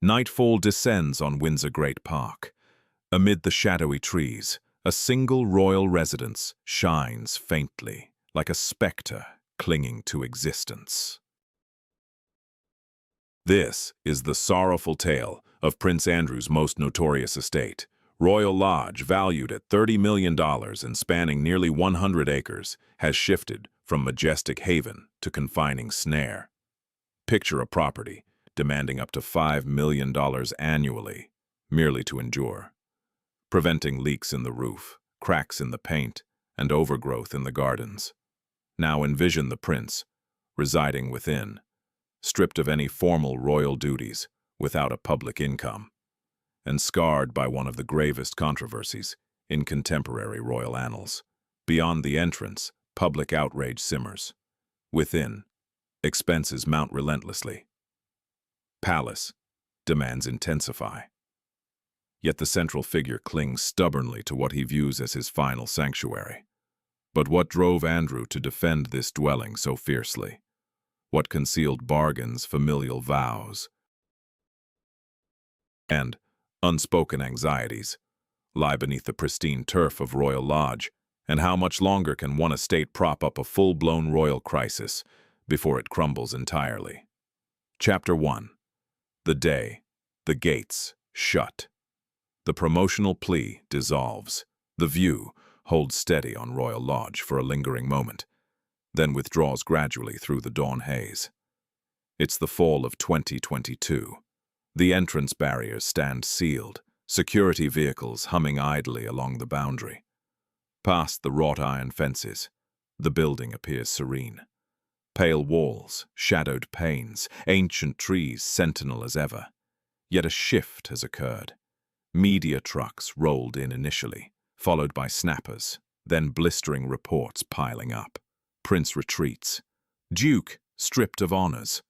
Nightfall descends on Windsor Great Park. Amid the shadowy trees, a single royal residence shines faintly, like a spectre clinging to existence. This is the sorrowful tale of Prince Andrew's most notorious estate. Royal Lodge, valued at $30 million and spanning nearly 100 acres, has shifted from majestic haven to confining snare. Picture a property demanding up to $5 million annually, merely to endure, preventing leaks in the roof, cracks in the paint, and overgrowth in the gardens. Now envision the prince, residing within, stripped of any formal royal duties, without a public income, and scarred by one of the gravest controversies in contemporary royal annals. Beyond the entrance, public outrage simmers. Within, expenses mount relentlessly. Palace, demands intensify. Yet the central figure clings stubbornly to what he views as his final sanctuary. But what drove Andrew to defend this dwelling so fiercely? What concealed bargains, familial vows, and unspoken anxieties lie beneath the pristine turf of Royal Lodge, and how much longer can one estate prop up a full-blown royal crisis before it crumbles entirely? Chapter 1. The day, the gates shut. The promotional plea dissolves. The view holds steady on Royal Lodge for a lingering moment, then withdraws gradually through the dawn haze. It's the fall of 2022. The entrance barriers stand sealed, security vehicles humming idly along the boundary. Past the wrought iron fences, the building appears serene. Pale walls, shadowed panes, ancient trees sentinel as ever. Yet a shift has occurred. Media trucks rolled in initially, followed by snappers, then blistering reports piling up. Prince retreats. Duke stripped of honors.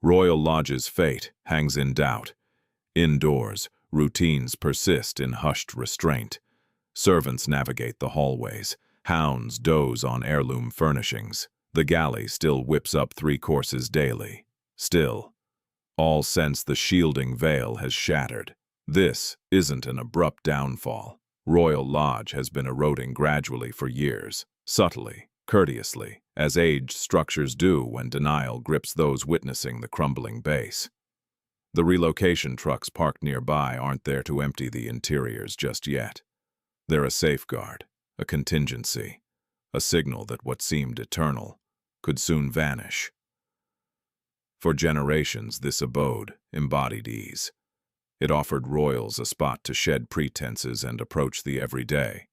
Royal Lodge's fate hangs in doubt. Indoors, routines persist in hushed restraint. Servants navigate the hallways. Hounds doze on heirloom furnishings. The galley still whips up 3 courses daily. Still, all sense the shielding veil has shattered. This isn't an abrupt downfall. Royal Lodge has been eroding gradually for years, subtly, courteously, as aged structures do when denial grips those witnessing the crumbling base. The relocation trucks parked nearby aren't there to empty the interiors just yet. They're a safeguard, a contingency, a signal that what seemed eternal could soon vanish. For generations, this abode embodied ease. It offered royals a spot to shed pretenses and approach the everyday,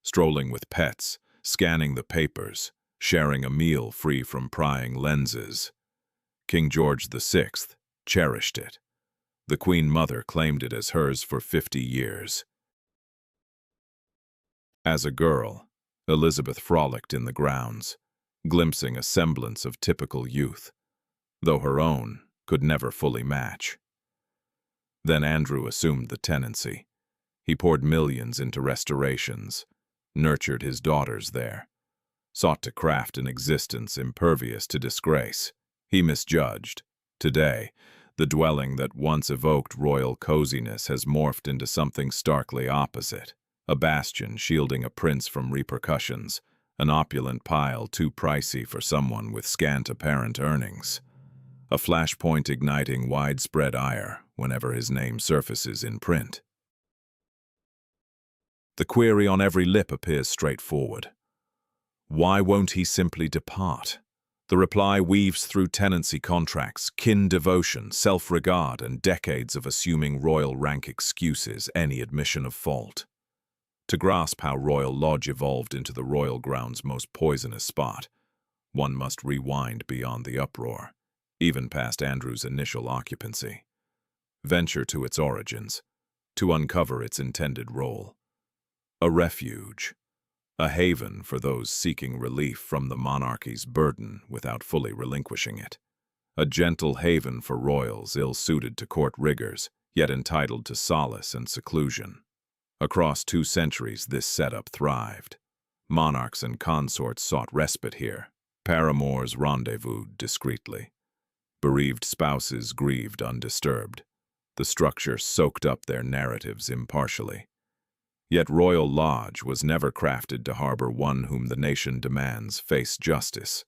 strolling with pets, scanning the papers, sharing a meal free from prying lenses. King George VI cherished it. The Queen Mother claimed it as hers for 50 years. As a girl, Elizabeth frolicked in the grounds, glimpsing a semblance of typical youth, though her own could never fully match. Then Andrew assumed the tenancy. He poured millions into restorations, nurtured his daughters there, sought to craft an existence impervious to disgrace. He misjudged. Today, the dwelling that once evoked royal coziness has morphed into something starkly opposite. A bastion shielding a prince from repercussions, an opulent pile too pricey for someone with scant apparent earnings. A flashpoint igniting widespread ire whenever his name surfaces in print. The query on every lip appears straightforward. Why won't he simply depart? The reply weaves through tenancy contracts, kin devotion, self-regard, and decades of assuming royal rank excuses any admission of fault. To grasp how Royal Lodge evolved into the royal ground's most poisonous spot, one must rewind beyond the uproar, even past Andrew's initial occupancy. Venture to its origins, to uncover its intended role. A refuge, a haven for those seeking relief from the monarchy's burden without fully relinquishing it. A gentle haven for royals ill-suited to court rigors, yet entitled to solace and seclusion. Across 2 centuries, this setup thrived. Monarchs and consorts sought respite here. Paramours rendezvoused discreetly. Bereaved spouses grieved undisturbed. The structure soaked up their narratives impartially. Yet Royal Lodge was never crafted to harbor one whom the nation demands face justice.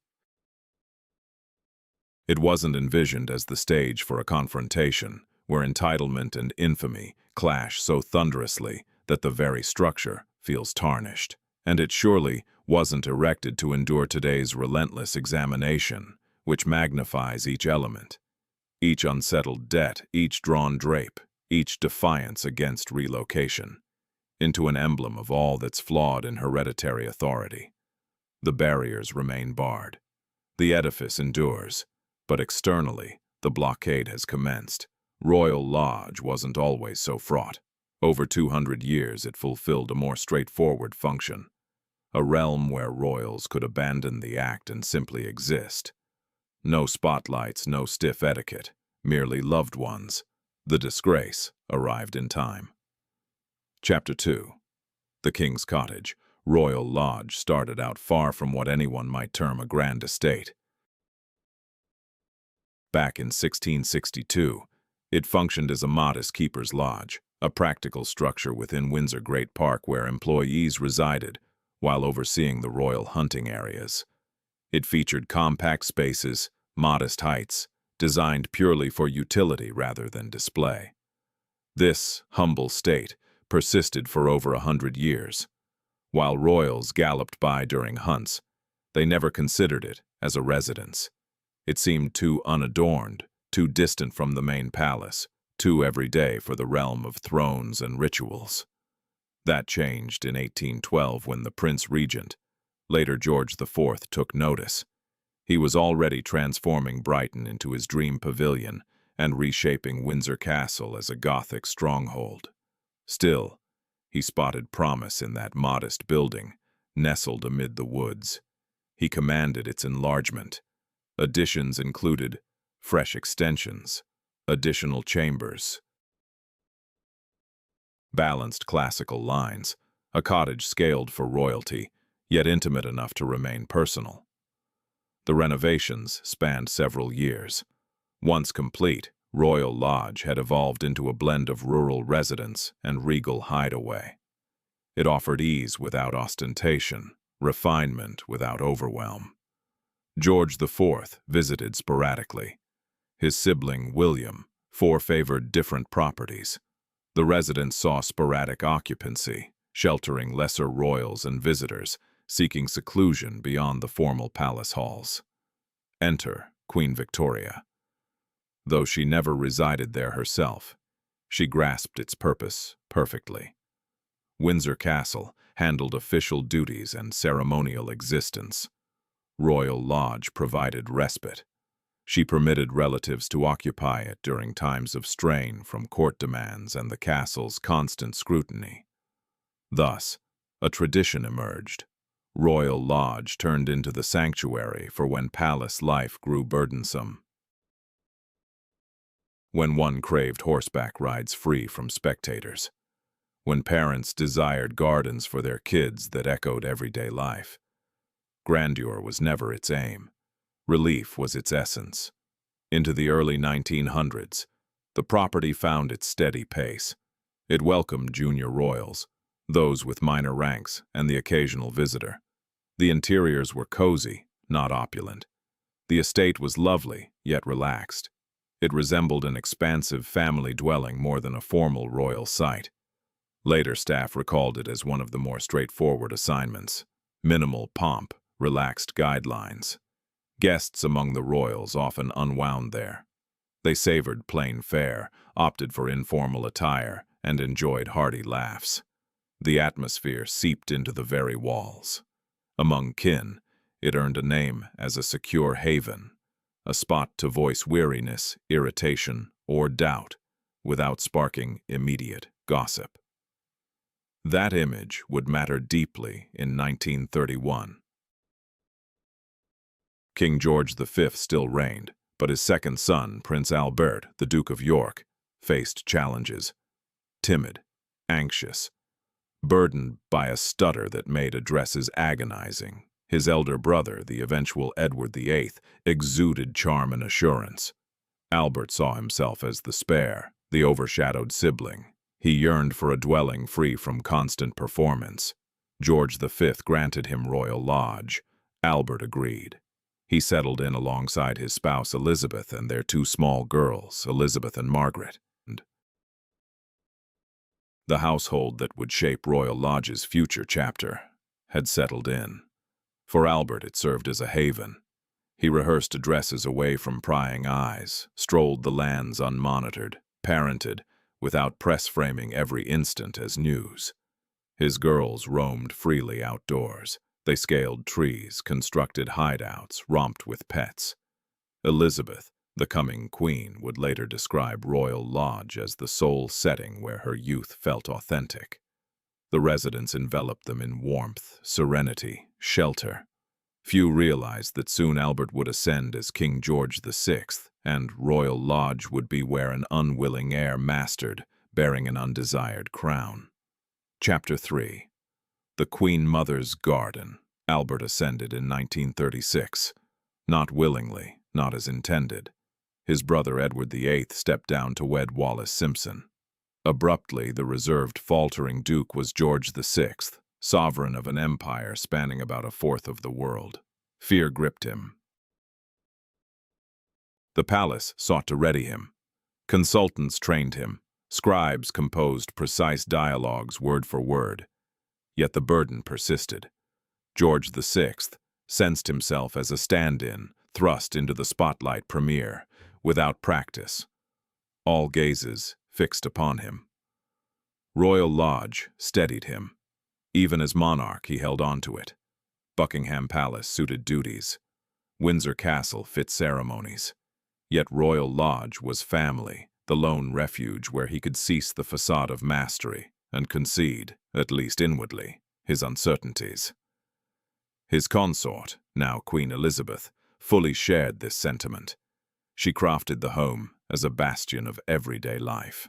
It wasn't envisioned as the stage for a confrontation where entitlement and infamy clash so thunderously that the very structure feels tarnished. And it surely wasn't erected to endure today's relentless examination, which magnifies each element, each unsettled debt, each drawn drape, each defiance against relocation, into an emblem of all that's flawed in hereditary authority. The barriers remain barred. The edifice endures, but externally, the blockade has commenced. Royal Lodge wasn't always so fraught. Over 200 years it fulfilled a more straightforward function, a realm where royals could abandon the act and simply exist. No spotlights, no stiff etiquette, merely loved ones. The disgrace arrived in time. Chapter 2. The King's Cottage. Royal Lodge started out far from what anyone might term a grand estate. Back in 1662, it functioned as a modest keeper's lodge, a practical structure within Windsor Great Park where employees resided while overseeing the royal hunting areas. It featured compact spaces, modest heights, designed purely for utility rather than display. This humble state persisted for over 100 years. While royals galloped by during hunts, they never considered it as a residence. It seemed too unadorned, too distant from the main palace, too everyday for the realm of thrones and rituals. That changed in 1812 when the Prince Regent, later George IV, took notice. He was already transforming Brighton into his dream pavilion and reshaping Windsor Castle as a Gothic stronghold. Still, he spotted promise in that modest building, nestled amid the woods. He commanded its enlargement. Additions included fresh extensions, additional chambers, balanced classical lines, a cottage scaled for royalty, yet intimate enough to remain personal. The renovations spanned several years. Once complete, Royal Lodge had evolved into a blend of rural residence and regal hideaway. It offered ease without ostentation, refinement without overwhelm. George IV visited sporadically. His sibling, William, favored different properties. The residence saw sporadic occupancy, sheltering lesser royals and visitors, seeking seclusion beyond the formal palace halls. Enter Queen Victoria. Though she never resided there herself, she grasped its purpose perfectly. Windsor Castle handled official duties and ceremonial existence. Royal Lodge provided respite. She permitted relatives to occupy it during times of strain from court demands and the castle's constant scrutiny. Thus, a tradition emerged. Royal Lodge turned into the sanctuary for when palace life grew burdensome. When one craved horseback rides free from spectators. When parents desired gardens for their kids that echoed everyday life. Grandeur was never its aim. Relief was its essence. Into the early 1900s, the property found its steady pace. It welcomed junior royals, those with minor ranks, and the occasional visitor. The interiors were cozy, not opulent. The estate was lovely, yet relaxed. It resembled an expansive family dwelling more than a formal royal site. Later staff recalled it as one of the more straightforward assignments. Minimal pomp, relaxed guidelines. Guests among the royals often unwound there. They savored plain fare, opted for informal attire, and enjoyed hearty laughs. The atmosphere seeped into the very walls. Among kin, it earned a name as a secure haven, a spot to voice weariness, irritation, or doubt, without sparking immediate gossip. That image would matter deeply in 1931. King George V still reigned, but his second son, Prince Albert, the Duke of York, faced challenges. Timid, anxious, burdened by a stutter that made addresses agonizing. His elder brother, the eventual Edward VIII, exuded charm and assurance. Albert saw himself as the spare, the overshadowed sibling. He yearned for a dwelling free from constant performance. George V granted him Royal Lodge. Albert agreed. He settled in alongside his spouse Elizabeth and their two small girls, Elizabeth and Margaret. The household that would shape Royal Lodge's future chapter had settled in. For Albert, it served as a haven. He rehearsed addresses away from prying eyes, strolled the lands unmonitored, parented, without press framing every instant as news. His girls roamed freely outdoors. They scaled trees, constructed hideouts, romped with pets. Elizabeth, the coming queen, would later describe Royal Lodge as the sole setting where her youth felt authentic. The residents enveloped them in warmth, serenity, shelter. Few realized that soon Albert would ascend as King George VI, and Royal Lodge would be where an unwilling heir mastered, bearing an undesired crown. Chapter 3. The Queen Mother's Garden. Albert ascended in 1936. Not willingly, not as intended. His brother Edward VIII stepped down to wed Wallis Simpson. Abruptly, the reserved, faltering Duke was George VI, sovereign of an empire spanning about a fourth of the world. Fear gripped him. The palace sought to ready him. Consultants trained him. Scribes composed precise dialogues word for word. Yet the burden persisted. George VI sensed himself as a stand-in, thrust into the spotlight premiere, without practice. All gazes fixed upon him. Royal Lodge steadied him. Even as monarch, he held on to it. Buckingham Palace suited duties. Windsor Castle fit ceremonies. Yet Royal Lodge was family, the lone refuge where he could cease the facade of mastery and concede, at least inwardly, his uncertainties. His consort, now Queen Elizabeth, fully shared this sentiment. She crafted the home as a bastion of everyday life.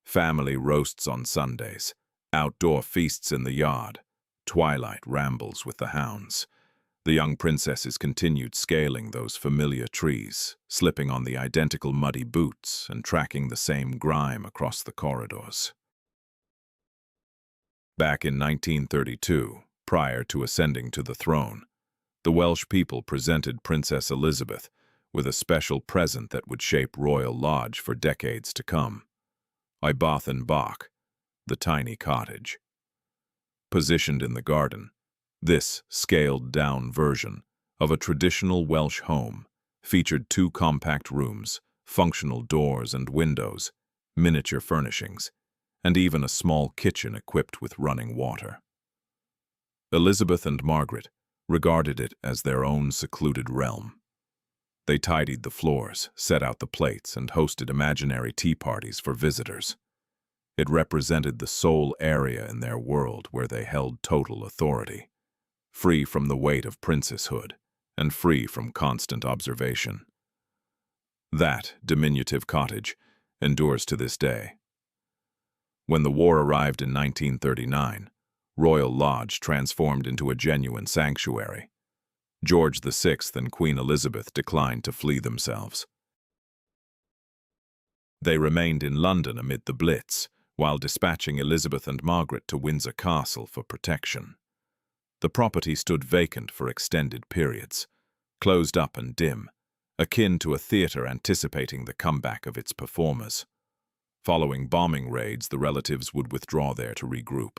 Family roasts on Sundays, outdoor feasts in the yard, twilight rambles with the hounds. The young princesses continued scaling those familiar trees, slipping on the identical muddy boots and tracking the same grime across the corridors. Back in 1932, prior to ascending to the throne, the Welsh people presented Princess Elizabeth with a special present that would shape Royal Lodge for decades to come. Ibathan Bach, the tiny cottage. Positioned in the garden, this scaled-down version of a traditional Welsh home featured two compact rooms, functional doors and windows, miniature furnishings, and even a small kitchen equipped with running water. Elizabeth and Margaret regarded it as their own secluded realm. They tidied the floors, set out the plates, and hosted imaginary tea parties for visitors. It represented the sole area in their world where they held total authority, free from the weight of princesshood and free from constant observation. That diminutive cottage endures to this day. When the war arrived in 1939, Royal Lodge transformed into a genuine sanctuary. George VI and Queen Elizabeth declined to flee themselves. They remained in London amid the Blitz, while dispatching Elizabeth and Margaret to Windsor Castle for protection. The property stood vacant for extended periods, closed up and dim, akin to a theater anticipating the comeback of its performers. Following bombing raids, the relatives would withdraw there to regroup.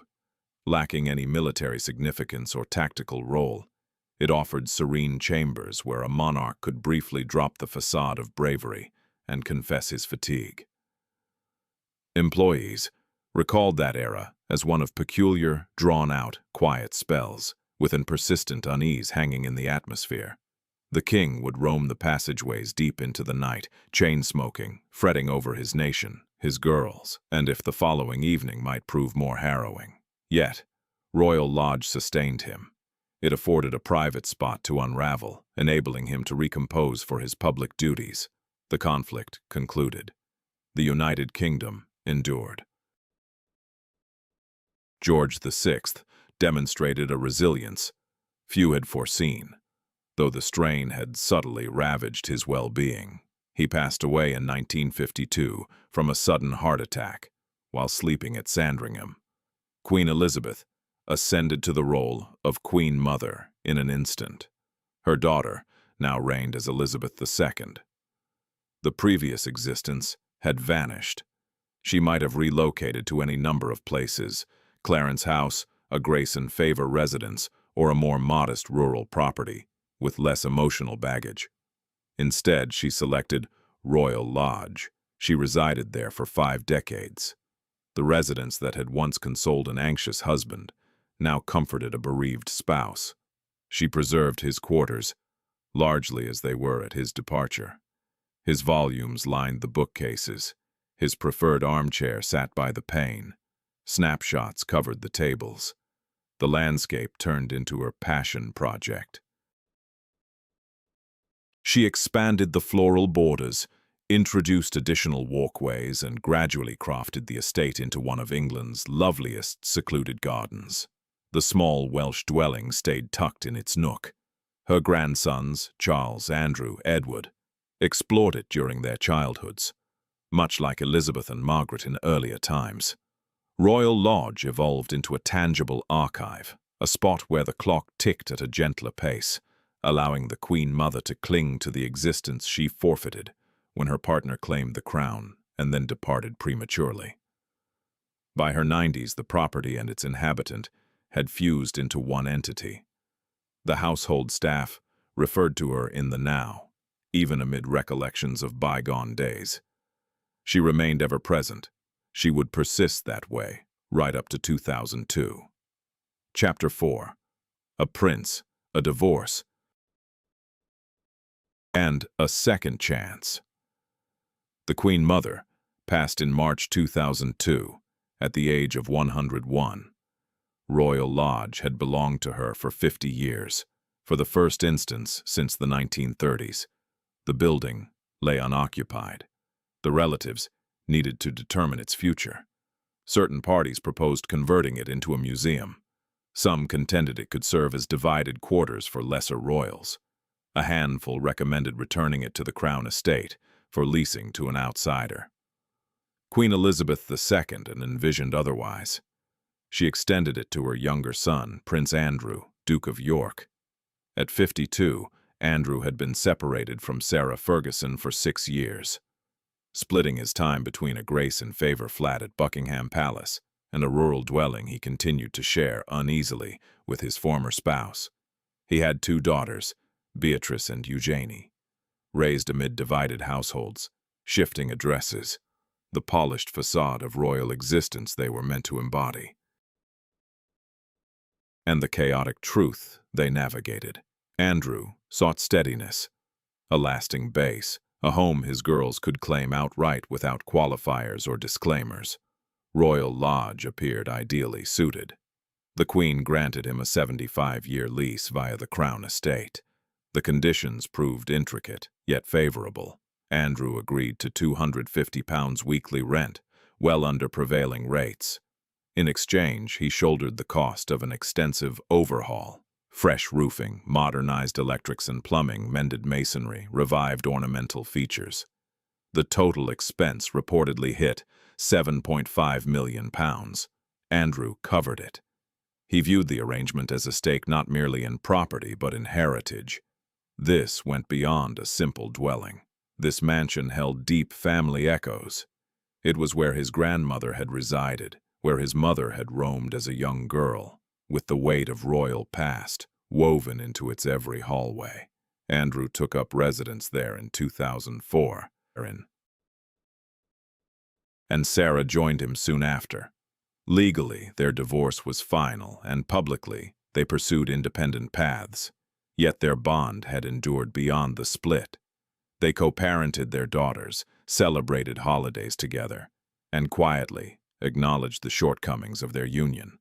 Lacking any military significance or tactical role, it offered serene chambers where a monarch could briefly drop the facade of bravery and confess his fatigue. Employees recalled that era as one of peculiar, drawn-out, quiet spells, with an persistent unease hanging in the atmosphere. The king would roam the passageways deep into the night, chain-smoking, fretting over his nation, his girls, and if the following evening might prove more harrowing. Yet, Royal Lodge sustained him. It afforded a private spot to unravel, enabling him to recompose for his public duties. The conflict concluded. The United Kingdom endured. George VI demonstrated a resilience few had foreseen, though the strain had subtly ravaged his well-being. He passed away in 1952 from a sudden heart attack while sleeping at Sandringham. Queen Elizabeth ascended to the role of Queen Mother in an instant. Her daughter now reigned as Elizabeth II. The previous existence had vanished. She might have relocated to any number of places: Clarence House, a grace and favor residence, or a more modest rural property with less emotional baggage. Instead, she selected Royal Lodge. She resided there for 5 decades. The residence that had once consoled an anxious husband now comforted a bereaved spouse. She preserved his quarters, largely as they were at his departure. His volumes lined the bookcases. His preferred armchair sat by the pane. Snapshots covered the tables. The landscape turned into her passion project. She expanded the floral borders, introduced additional walkways, and gradually crafted the estate into one of England's loveliest secluded gardens. The small Welsh dwelling stayed tucked in its nook. Her grandsons, Charles, Andrew, Edward, explored it during their childhoods, much like Elizabeth and Margaret in earlier times. Royal Lodge evolved into a tangible archive, a spot where the clock ticked at a gentler pace, allowing the Queen Mother to cling to the existence she forfeited when her partner claimed the crown and then departed prematurely. By her 90s, the property and its inhabitant had fused into one entity. The household staff referred to her in the now, even amid recollections of bygone days. She remained ever present. She would persist that way, right up to 2002. Chapter 4. A Prince, a Divorce, and a Second Chance. The Queen Mother passed in March 2002, at the age of 101. Royal Lodge had belonged to her for 50 years, for the first instance since the 1930s. The building lay unoccupied. The relatives needed to determine its future. Certain parties proposed converting it into a museum. Some contended it could serve as divided quarters for lesser royals. A handful recommended returning it to the Crown Estate for leasing to an outsider. Queen Elizabeth II envisioned otherwise. She extended it to her younger son, Prince Andrew, Duke of York. At 52, Andrew had been separated from Sarah Ferguson for 6 years, splitting his time between a grace and favor flat at Buckingham Palace and a rural dwelling he continued to share uneasily with his former spouse. He had 2 daughters, Beatrice and Eugenie, raised amid divided households, shifting addresses, the polished facade of royal existence they were meant to embody, and the chaotic truth they navigated. Andrew sought steadiness, a lasting base, a home his girls could claim outright without qualifiers or disclaimers. Royal Lodge appeared ideally suited. The Queen granted him a 75-year lease via the Crown Estate. The conditions proved intricate, yet favorable. Andrew agreed to £250 weekly rent, well under prevailing rates. In exchange, he shouldered the cost of an extensive overhaul: fresh roofing, modernized electrics and plumbing, mended masonry, revived ornamental features. The total expense reportedly hit £7.5 million. Andrew covered it. He viewed the arrangement as a stake not merely in property but in heritage. This went beyond a simple dwelling. This mansion held deep family echoes. It was where his grandmother had resided, where his mother had roamed as a young girl, with the weight of royal past woven into its every hallway. Andrew took up residence there in 2004, and Sarah joined him soon after. Legally, their divorce was final, and publicly, they pursued independent paths. Yet their bond had endured beyond the split. They co-parented their daughters, celebrated holidays together, and quietly acknowledged the shortcomings of their union,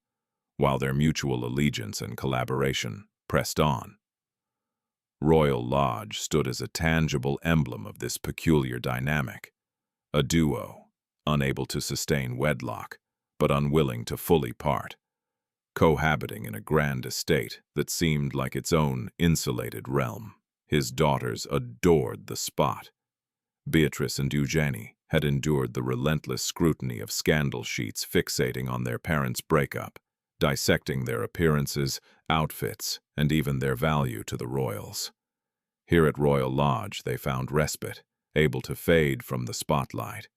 while their mutual allegiance and collaboration pressed on. Royal Lodge stood as a tangible emblem of this peculiar dynamic, a duo, unable to sustain wedlock, but unwilling to fully part, cohabiting in a grand estate that seemed like its own insulated realm. His daughters adored the spot. Beatrice and Eugenie had endured the relentless scrutiny of scandal sheets fixating on their parents' breakup, dissecting their appearances, outfits, and even their value to the royals. Here at Royal Lodge, they found respite, able to fade from the spotlight.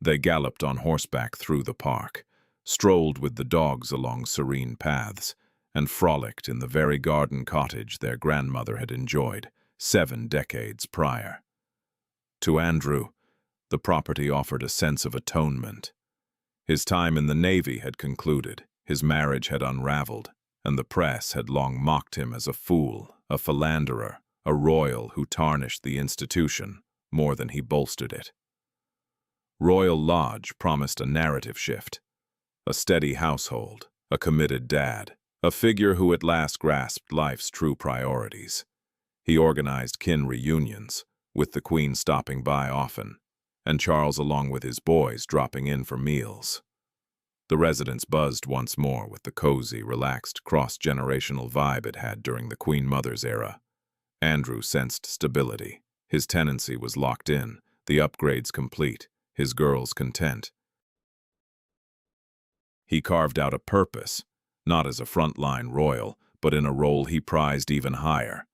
They galloped on horseback through the park, strolled with the dogs along serene paths, and frolicked in the very garden cottage their grandmother had enjoyed 7 decades prior. To Andrew, the property offered a sense of atonement. His time in the Navy had concluded, his marriage had unraveled, and the press had long mocked him as a fool, a philanderer, a royal who tarnished the institution more than he bolstered it. Royal Lodge promised a narrative shift, a steady household, a committed dad, a figure who at last grasped life's true priorities. He organized kin reunions, with the Queen stopping by often, and Charles along with his boys dropping in for meals. The residence buzzed once more with the cozy, relaxed, cross-generational vibe it had during the Queen Mother's era. Andrew sensed stability. His tenancy was locked in, the upgrades complete, his girls content. He carved out a purpose, not as a frontline royal, but in a role he prized even higher.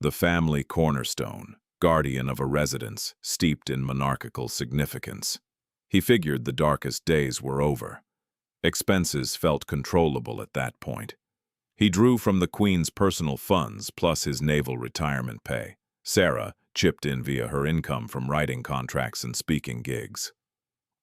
The family cornerstone, guardian of a residence steeped in monarchical significance. He figured the darkest days were over. Expenses felt controllable at that point. He drew from the Queen's personal funds plus his naval retirement pay. Sarah chipped in via her income from writing contracts and speaking gigs.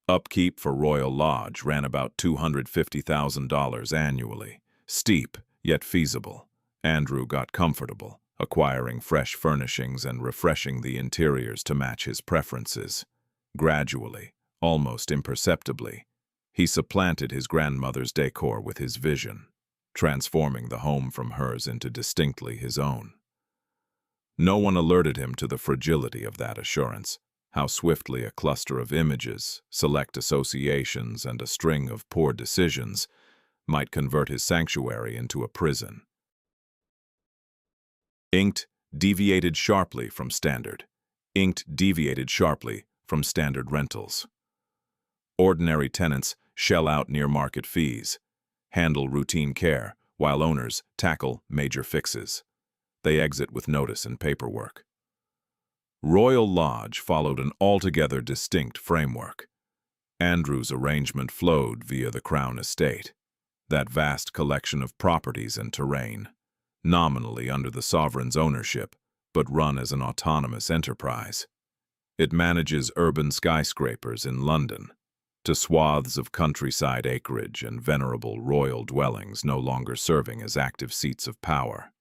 Upkeep for Royal Lodge ran about $250,000 annually. Steep, yet feasible. Andrew got comfortable, acquiring fresh furnishings and refreshing the interiors to match his preferences. Gradually, almost imperceptibly, he supplanted his grandmother's decor with his vision, transforming the home from hers into distinctly his own. No one alerted him to the fragility of that assurance, how swiftly a cluster of images, select associations, and a string of poor decisions might convert his sanctuary into a prison. Inked deviated sharply from standard. Inked deviated sharply from standard rentals. Ordinary tenants shell out near-market fees, handle routine care, while owners tackle major fixes. They exit with notice and paperwork. Royal Lodge followed an altogether distinct framework. Andrew's arrangement flowed via the Crown Estate, that vast collection of properties and terrain, nominally under the sovereign's ownership, but run as an autonomous enterprise. It manages urban skyscrapers in London, to swaths of countryside acreage and venerable royal dwellings no longer serving as active seats of power.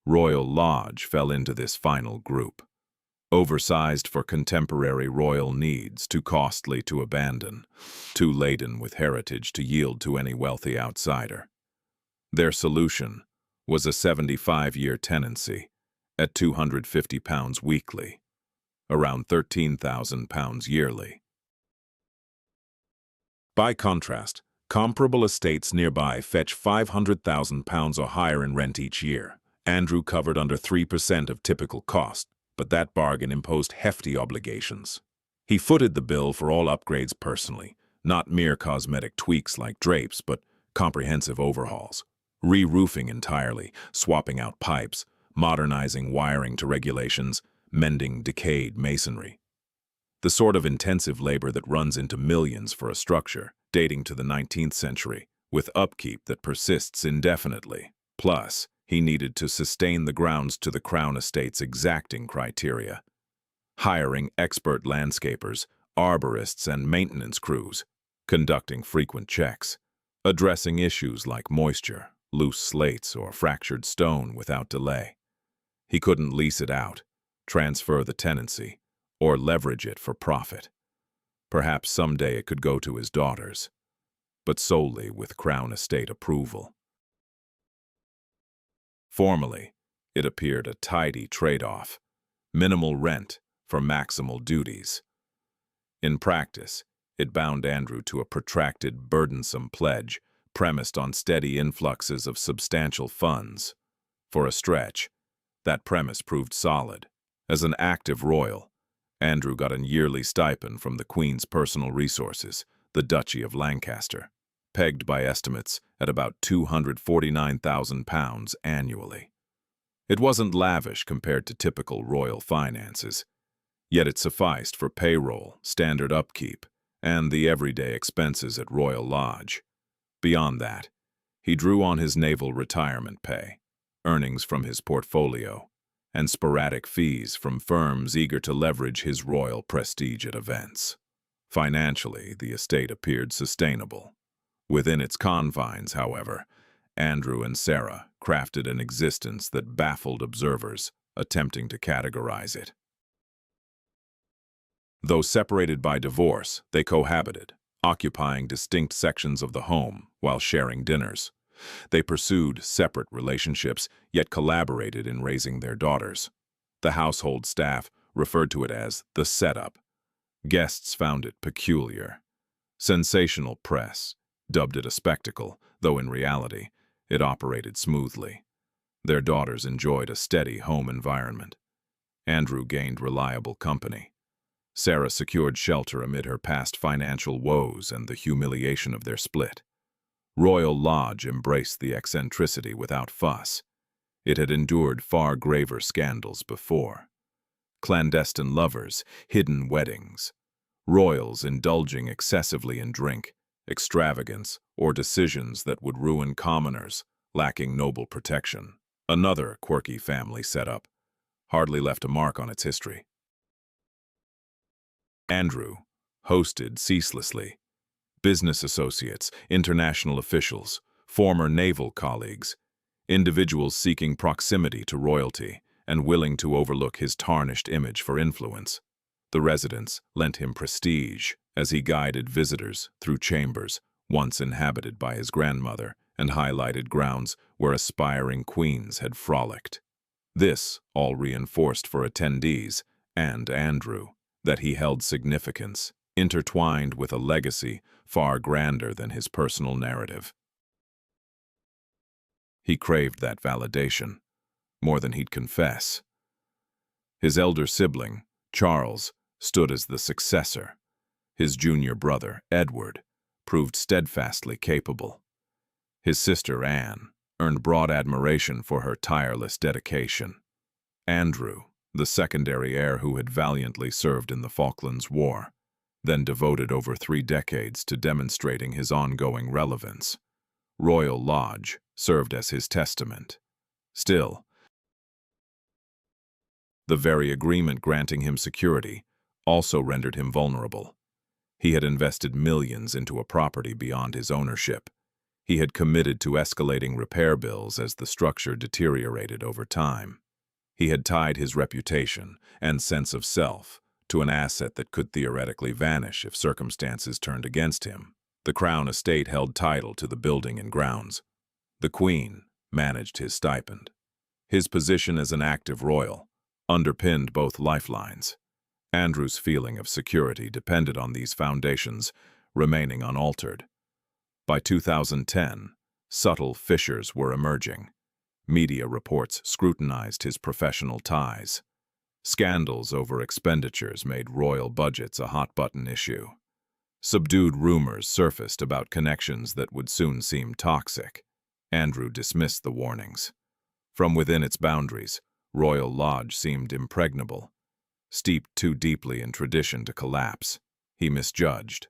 Royal Lodge fell into this final group. Oversized for contemporary royal needs, too costly to abandon, too laden with heritage to yield to any wealthy outsider. Their solution was a 75-year tenancy at £250 weekly, around £13,000 yearly. By contrast, comparable estates nearby fetch £500,000 or higher in rent each year. Andrew covered under 3% of typical cost, but that bargain imposed hefty obligations. He footed the bill for all upgrades personally, not mere cosmetic tweaks like drapes, but comprehensive overhauls. Re-roofing entirely, swapping out pipes, modernizing wiring to regulations, mending decayed masonry. The sort of intensive labor that runs into millions for a structure dating to the 19th century, with upkeep that persists indefinitely. Plus, he needed to sustain the grounds to the Crown Estate's exacting criteria, hiring expert landscapers, arborists, and maintenance crews, conducting frequent checks, addressing issues like moisture, loose slates, or fractured stone without delay. He couldn't lease it out, transfer the tenancy, or leverage it for profit. Perhaps someday it could go to his daughters, but solely with Crown Estate approval. Formally, it appeared a tidy trade-off, minimal rent for maximal duties. In practice, it bound Andrew to a protracted, burdensome pledge premised on steady influxes of substantial funds. For a stretch, that premise proved solid, As an active royal, Andrew got a yearly stipend from the Queen's personal resources, the Duchy of Lancaster, pegged by estimates at about £249,000 annually. It wasn't lavish compared to typical royal finances, yet it sufficed for payroll, standard upkeep, and the everyday expenses at Royal Lodge. Beyond that, he drew on his naval retirement pay, earnings from his portfolio, and sporadic fees from firms eager to leverage his royal prestige at events. Financially, the estate appeared sustainable. Within its confines, however, Andrew and Sarah crafted an existence that baffled observers attempting to categorize it. Though separated by divorce, they cohabited, occupying distinct sections of the home while sharing dinners. They pursued separate relationships, yet collaborated in raising their daughters. The household staff referred to it as the setup. Guests found it peculiar. Sensational press dubbed it a spectacle, though in reality, it operated smoothly. Their daughters enjoyed a steady home environment. Andrew gained reliable company. Sarah secured shelter amid her past financial woes and the humiliation of their split. Royal Lodge embraced the eccentricity without fuss. It had endured far graver scandals before. Clandestine lovers, hidden weddings, royals indulging excessively in drink, extravagance, or decisions that would ruin commoners, lacking noble protection. Another quirky family setup hardly left a mark on its history. Andrew hosted ceaselessly. Business associates, international officials, former naval colleagues, individuals seeking proximity to royalty and willing to overlook his tarnished image for influence. The residence lent him prestige as he guided visitors through chambers once inhabited by his grandmother and highlighted grounds where aspiring queens had frolicked. This all reinforced for attendees and Andrew that he held significance, intertwined with a legacy far grander than his personal narrative. He craved that validation, more than he'd confess. His elder sibling, Charles, stood as the successor. His junior brother, Edward, proved steadfastly capable. His sister, Anne, earned broad admiration for her tireless dedication. Andrew, the secondary heir who had valiantly served in the Falklands War, then devoted over 3 decades to demonstrating his ongoing relevance. Royal Lodge served as his testament. Still, the very agreement granting him security also rendered him vulnerable. He had invested millions into a property beyond his ownership. He had committed to escalating repair bills as the structure deteriorated over time. He had tied his reputation and sense of self to an asset that could theoretically vanish if circumstances turned against him. The Crown estate held title to the building and grounds. The Queen managed his stipend. His position as an active royal underpinned both lifelines. Andrew's feeling of security depended on these foundations remaining unaltered. By 2010, subtle fissures were emerging. Media reports scrutinized his professional ties. Scandals over expenditures made royal budgets a hot-button issue. Subdued rumors surfaced about connections that would soon seem toxic. Andrew dismissed the warnings. From within its boundaries, Royal Lodge seemed impregnable. Steeped too deeply in tradition to collapse, he misjudged.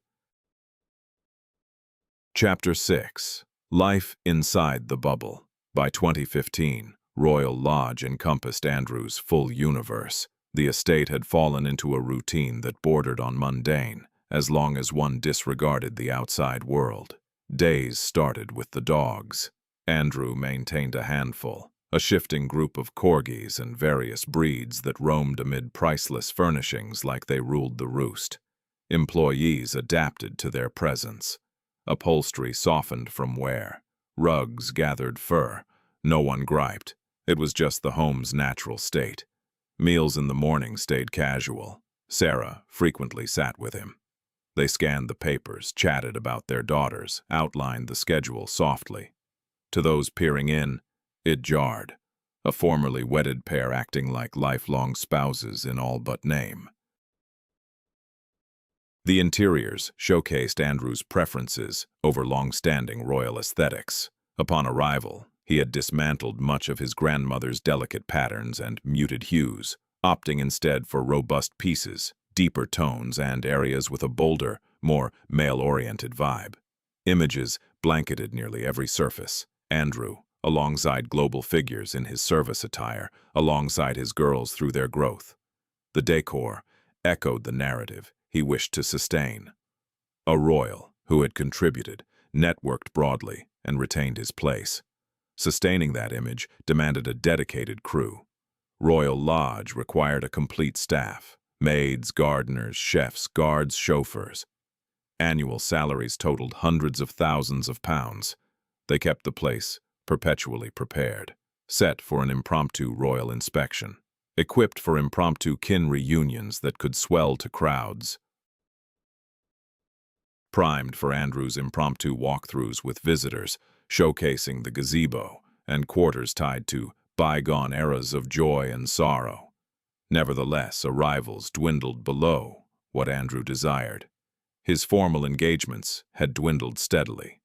Chapter 6. Life Inside the Bubble. By 2015, Royal Lodge encompassed Andrew's full universe. The estate had fallen into a routine that bordered on mundane, as long as one disregarded the outside world. Days started with the dogs. Andrew maintained a handful, a shifting group of corgis and various breeds that roamed amid priceless furnishings like they ruled the roost. Employees adapted to their presence. Upholstery softened from wear. Rugs gathered fur. No one griped. It was just the home's natural state. Meals in the morning stayed casual. Sarah frequently sat with him. They scanned the papers, chatted about their daughters, outlined the schedule softly. To those peering in, it jarred. a formerly wedded pair acting like lifelong spouses in all but name. The interiors showcased Andrew's preferences over long-standing royal aesthetics. Upon arrival, he had dismantled much of his grandmother's delicate patterns and muted hues, opting instead for robust pieces, deeper tones, and areas with a bolder, more male-oriented vibe. Images blanketed nearly every surface. Andrew, alongside global figures in his service attire, alongside his girls through their growth. The decor echoed the narrative he wished to sustain. A royal who had contributed, networked broadly, and retained his place. Sustaining that image demanded a dedicated crew. Royal Lodge required a complete staff: maids, gardeners, chefs, guards, chauffeurs. Annual salaries totaled hundreds of thousands of pounds. They kept the place perpetually prepared, set for an impromptu royal inspection, equipped for impromptu kin reunions that could swell to crowds, primed for Andrew's impromptu walkthroughs with visitors, showcasing the gazebo and quarters tied to bygone eras of joy and sorrow. Nevertheless, arrivals dwindled below what Andrew desired. His formal engagements had dwindled steadily,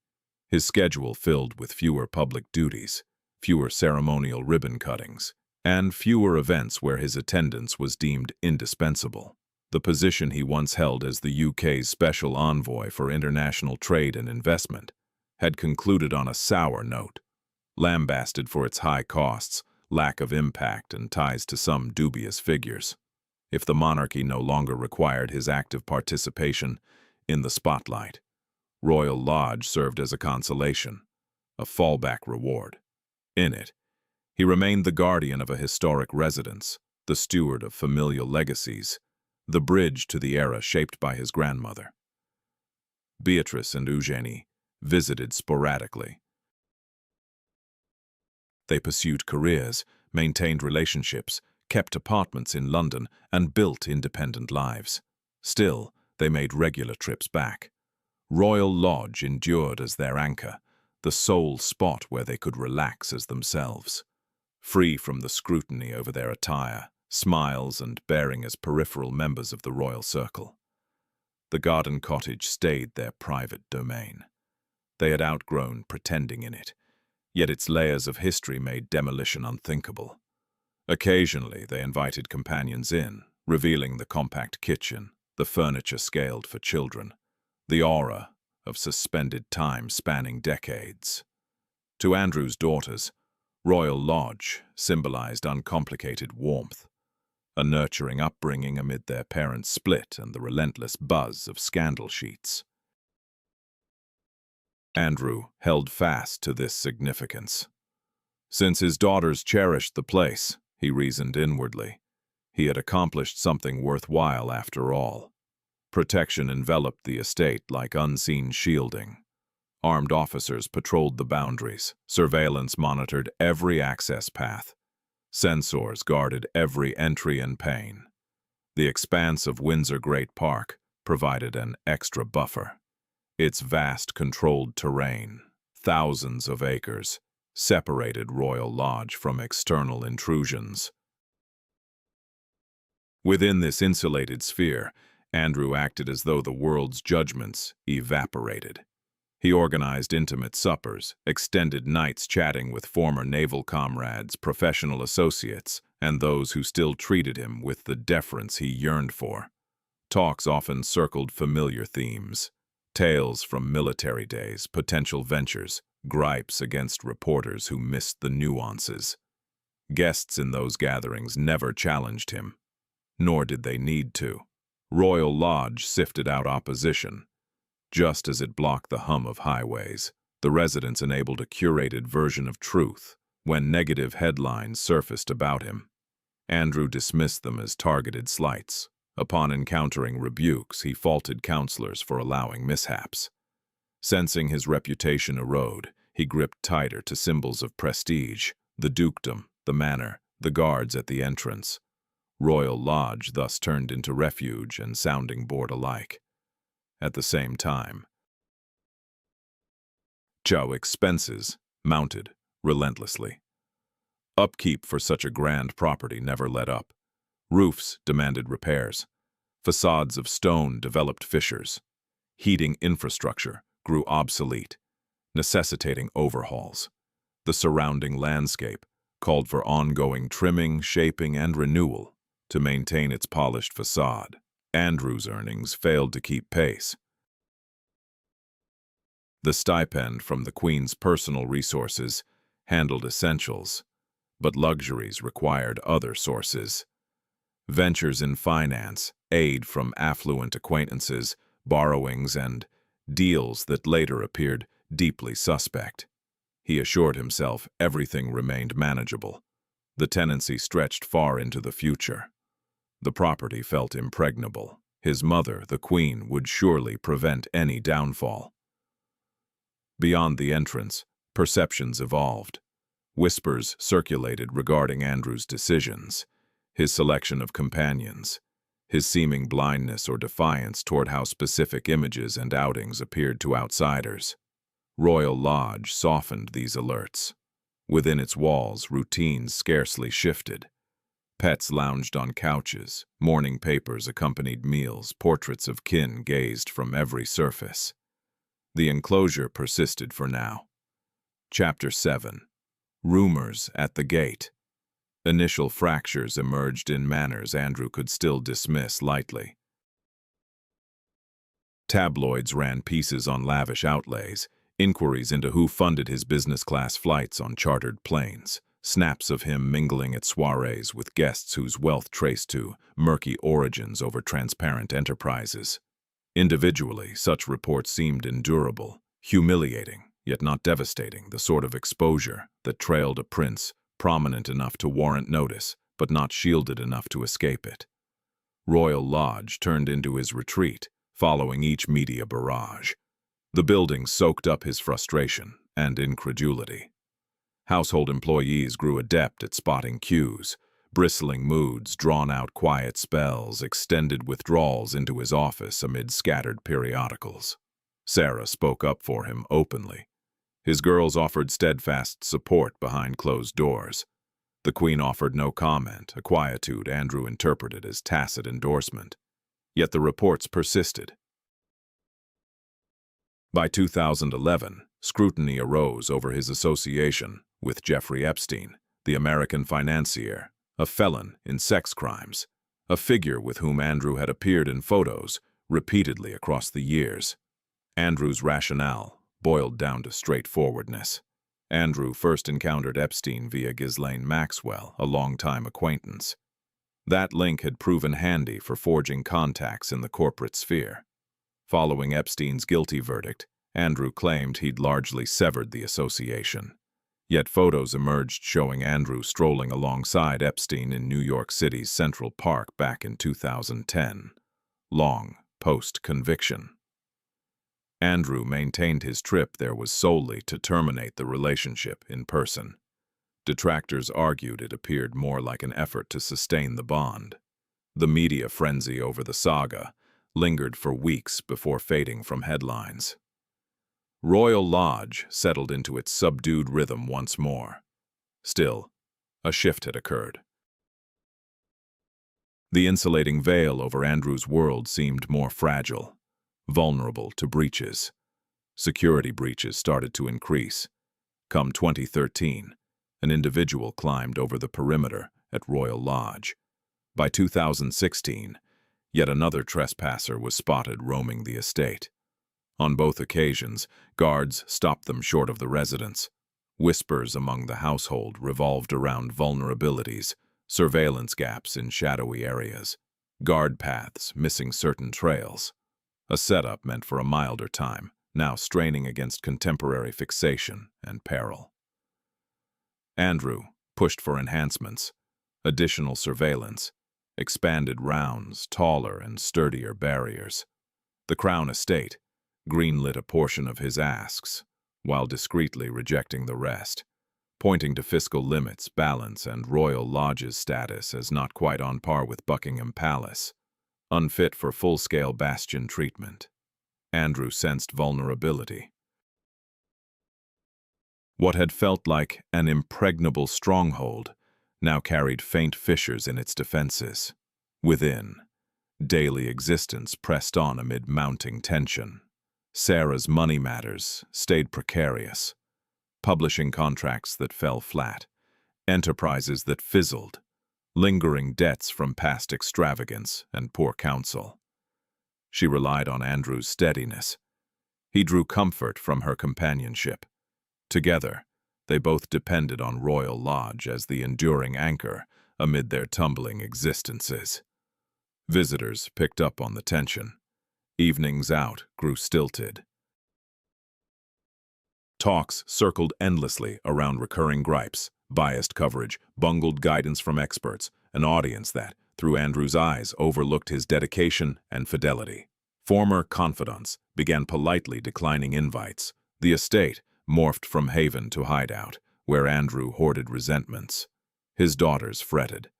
his schedule filled with fewer public duties, fewer ceremonial ribbon cuttings, and fewer events where his attendance was deemed indispensable. The position he once held as the UK's special envoy for international trade and investment had concluded on a sour note, lambasted for its high costs, lack of impact, and ties to some dubious figures. If the monarchy no longer required his active participation in the spotlight, Royal Lodge served as a consolation, a fallback reward. In it, he remained the guardian of a historic residence, the steward of familial legacies, the bridge to the era shaped by his grandmother. Beatrice and Eugenie visited sporadically. They pursued careers, maintained relationships, kept apartments in London, and built independent lives. Still, they made regular trips back. Royal Lodge endured as their anchor, the sole spot where they could relax as themselves, free from the scrutiny over their attire, smiles, and bearing as peripheral members of the royal circle. The garden cottage stayed their private domain. They had outgrown pretending in it, yet its layers of history made demolition unthinkable. Occasionally, they invited companions in, revealing the compact kitchen, the furniture scaled for children, the aura of suspended time spanning decades. To Andrew's daughters, Royal Lodge symbolized uncomplicated warmth, a nurturing upbringing amid their parents' split and the relentless buzz of scandal sheets. Andrew held fast to this significance. Since his daughters cherished the place, he reasoned inwardly, he had accomplished something worthwhile after all. Protection enveloped the estate like unseen shielding. Armed officers patrolled the boundaries, surveillance monitored every access path, sensors guarded every entry and pane. The expanse of Windsor Great Park provided an extra buffer. Its vast controlled terrain, thousands of acres, separated Royal Lodge from external intrusions. Within this insulated sphere, Andrew acted as though the world's judgments evaporated. He organized intimate suppers, extended nights chatting with former naval comrades, professional associates, and those who still treated him with the deference he yearned for. Talks often circled familiar themes: tales from military days, potential ventures, gripes against reporters who missed the nuances. Guests in those gatherings never challenged him, nor did they need to. Royal Lodge sifted out opposition. Just as it blocked the hum of highways, the residents enabled a curated version of truth. When negative headlines surfaced about him, Andrew dismissed them as targeted slights. Upon encountering rebukes, he faulted counselors for allowing mishaps. Sensing his reputation erode, he gripped tighter to symbols of prestige: the dukedom, the manor, the guards at the entrance. Royal Lodge thus turned into refuge and sounding board alike. At the same time, expenses mounted relentlessly. Upkeep for such a grand property never let up. Roofs demanded repairs. Facades of stone developed fissures. Heating infrastructure grew obsolete, necessitating overhauls. The surrounding landscape called for ongoing trimming, shaping, and renewal to maintain its polished facade. Andrew's earnings failed to keep pace. The stipend from the Queen's personal resources handled essentials, but luxuries required other sources. Ventures in finance, aid from affluent acquaintances, borrowings, and deals that later appeared deeply suspect. He assured himself everything remained manageable. The tenancy stretched far into the future. The property felt impregnable. His mother, the Queen, would surely prevent any downfall. Beyond the entrance, perceptions evolved. Whispers circulated regarding Andrew's decisions, his selection of companions, his seeming blindness or defiance toward how specific images and outings appeared to outsiders. Royal Lodge softened these alerts. Within its walls, routines scarcely shifted. Pets lounged on couches, morning papers accompanied meals, portraits of kin gazed from every surface. The enclosure persisted for now. Chapter 7. Rumors at the Gate. Initial fractures emerged in manners Andrew could still dismiss lightly. Tabloids ran pieces on lavish outlays, inquiries into who funded his business-class flights on chartered planes, snaps of him mingling at soirees with guests whose wealth traced to murky origins over transparent enterprises. Individually, such reports seemed endurable, humiliating, yet not devastating, the sort of exposure that trailed a prince prominent enough to warrant notice, but not shielded enough to escape it. Royal Lodge turned into his retreat, following each media barrage. The building soaked up his frustration and incredulity. Household employees grew adept at spotting cues, bristling moods, drawn-out quiet spells, extended withdrawals into his office amid scattered periodicals. Sarah spoke up for him openly. His girls offered steadfast support behind closed doors. The Queen offered no comment, a quietude Andrew interpreted as tacit endorsement. Yet the reports persisted. By 2011, scrutiny arose over his association with Jeffrey Epstein, the American financier, a felon in sex crimes, a figure with whom Andrew had appeared in photos repeatedly across the years. Andrew's rationale boiled down to straightforwardness. Andrew first encountered Epstein via Ghislaine Maxwell, a longtime acquaintance. That link had proven handy for forging contacts in the corporate sphere. Following Epstein's guilty verdict, Andrew claimed he'd largely severed the association. Yet photos emerged showing Andrew strolling alongside Epstein in New York City's Central Park back in 2010, long post-conviction. Andrew maintained his trip there was solely to terminate the relationship in person. Detractors argued it appeared more like an effort to sustain the bond. The media frenzy over the saga lingered for weeks before fading from headlines. Royal Lodge settled into its subdued rhythm once more. Still, a shift had occurred. The insulating veil over Andrew's world seemed more fragile, vulnerable to breaches. Security breaches started to increase. Come 2013, an individual climbed over the perimeter at Royal Lodge. By 2016, yet another trespasser was spotted roaming the estate. On both occasions, guards stopped them short of the residence. Whispers among the household revolved around vulnerabilities, surveillance gaps in shadowy areas, guard paths missing certain trails. A setup meant for a milder time, now straining against contemporary fixation and peril. Andrew pushed for enhancements, additional surveillance, expanded rounds, taller and sturdier barriers. The Crown Estate greenlit a portion of his asks, while discreetly rejecting the rest, pointing to fiscal limits, balance, and Royal Lodge's status as not quite on par with Buckingham Palace, unfit for full-scale bastion treatment. Andrew sensed vulnerability. What had felt like an impregnable stronghold now carried faint fissures in its defenses. Within, daily existence pressed on amid mounting tension. Sarah's money matters stayed precarious. Publishing contracts that fell flat, enterprises that fizzled, lingering debts from past extravagance and poor counsel. She relied on Andrew's steadiness. He drew comfort from her companionship. Together, they both depended on Royal Lodge as the enduring anchor amid their tumbling existences. Visitors picked up on the tension. Evenings out grew stilted. Talks circled endlessly around recurring gripes, biased coverage, bungled guidance from experts, an audience that, through Andrew's eyes, overlooked his dedication and fidelity. Former confidants began politely declining invites. The estate morphed from haven to hideout, where Andrew hoarded resentments. His daughters fretted.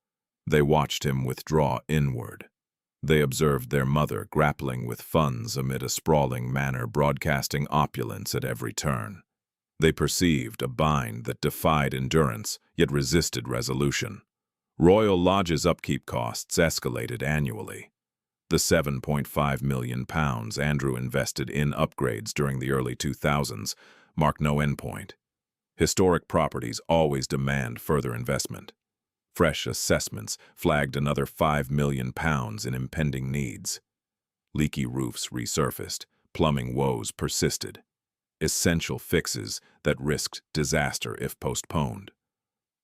They watched him withdraw inward. They observed their mother grappling with funds amid a sprawling manor broadcasting opulence at every turn. They perceived a bind that defied endurance, yet resisted resolution. Royal Lodge's upkeep costs escalated annually. The £7.5 million Andrew invested in upgrades during the early 2000s marked no endpoint. Historic properties always demand further investment. Fresh assessments flagged another £5 million in impending needs. Leaky roofs resurfaced, plumbing woes persisted. Essential fixes that risked disaster if postponed.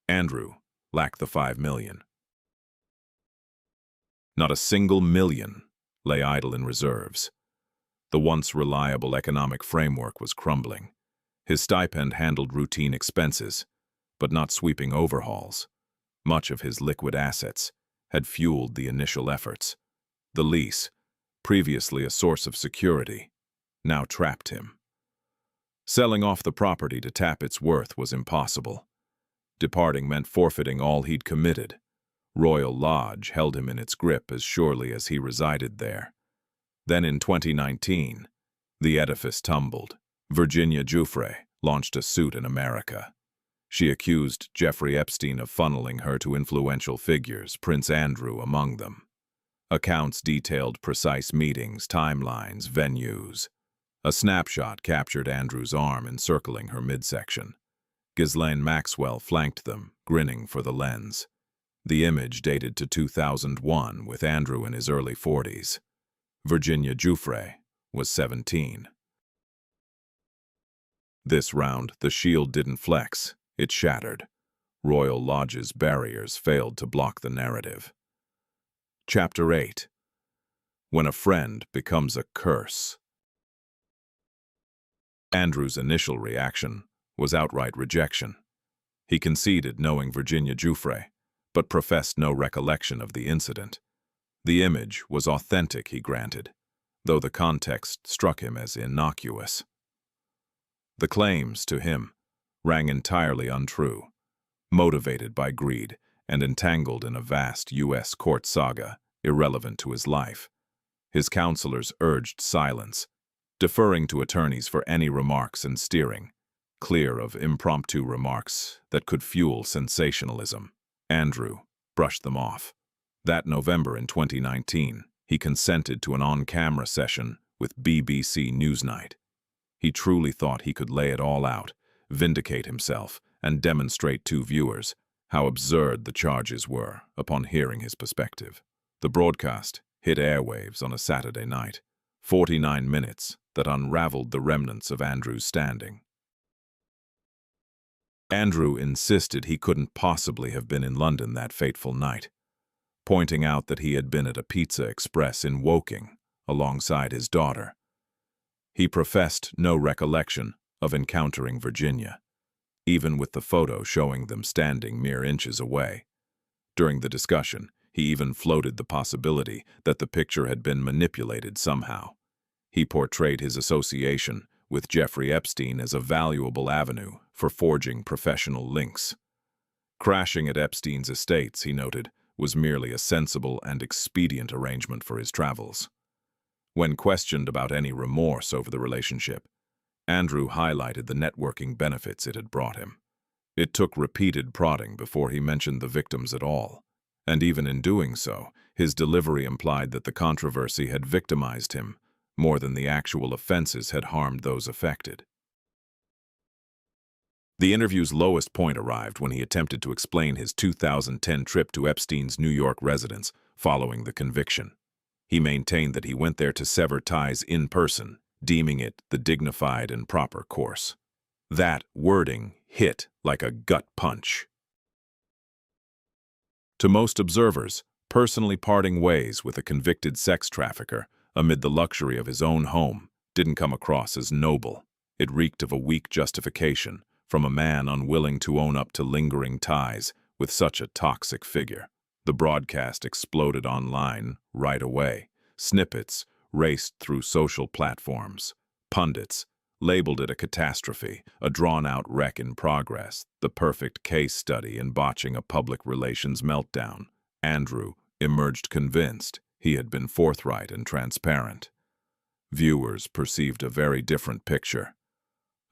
Andrew lacked the $5 million. Not a single million lay idle in reserves. The once reliable economic framework was crumbling. His stipend handled routine expenses, but not sweeping overhauls. Much of his liquid assets had fueled the initial efforts. The lease, previously a source of security, now trapped him. Selling off the property to tap its worth was impossible. Departing meant forfeiting all he'd committed. Royal Lodge held him in its grip as surely as he resided there. Then in 2019, the edifice tumbled. Virginia Giuffre launched a suit in America. She accused Jeffrey Epstein of funneling her to influential figures, Prince Andrew among them. Accounts detailed precise meetings, timelines, venues. A snapshot captured Andrew's arm encircling her midsection. Ghislaine Maxwell flanked them, grinning for the lens. The image dated to 2001, with Andrew in his early 40s. Virginia Giuffre was 17. This round, the shield didn't flex. It shattered. Royal Lodge's barriers failed to block the narrative. Chapter 8. When a friend becomes a curse. Andrew's initial reaction was outright rejection. He conceded knowing Virginia Giuffre, but professed no recollection of the incident. The image was authentic, he granted, though the context struck him as innocuous. The claims, to him, rang entirely untrue, motivated by greed and entangled in a vast U.S. court saga irrelevant to his life. His counselors urged silence, deferring to attorneys for any remarks and steering clear of impromptu remarks that could fuel sensationalism. Andrew brushed them off. That November in 2019, he consented to an on-camera session with BBC Newsnight. He truly thought he could lay it all out, vindicate himself, and demonstrate to viewers how absurd the charges were upon hearing his perspective. The broadcast hit airwaves on a Saturday night, 49 minutes that unraveled the remnants of Andrew's standing. Andrew insisted he couldn't possibly have been in London that fateful night, pointing out that he had been at a Pizza Express in Woking alongside his daughter. He professed no recollection of encountering Virginia, even with the photo showing them standing mere inches away. During the discussion, he even floated the possibility that the picture had been manipulated somehow. He portrayed his association with Jeffrey Epstein as a valuable avenue for forging professional links. Crashing at Epstein's estates, he noted, was merely a sensible and expedient arrangement for his travels. When questioned about any remorse over the relationship, Andrew highlighted the networking benefits it had brought him. It took repeated prodding before he mentioned the victims at all, and even in doing so, his delivery implied that the controversy had victimized him more than the actual offenses had harmed those affected. The interview's lowest point arrived when he attempted to explain his 2010 trip to Epstein's New York residence following the conviction. He maintained that he went there to sever ties in person, deeming it the dignified and proper course. That wording hit like a gut punch. To most observers, personally parting ways with a convicted sex trafficker amid the luxury of his own home didn't come across as noble. It reeked of a weak justification from a man unwilling to own up to lingering ties with such a toxic figure. The broadcast exploded online right away. Snippets raced through social platforms. Pundits labeled it a catastrophe, a drawn-out wreck in progress, the perfect case study in botching a public relations meltdown. Andrew emerged convinced he had been forthright and transparent. Viewers perceived a very different picture.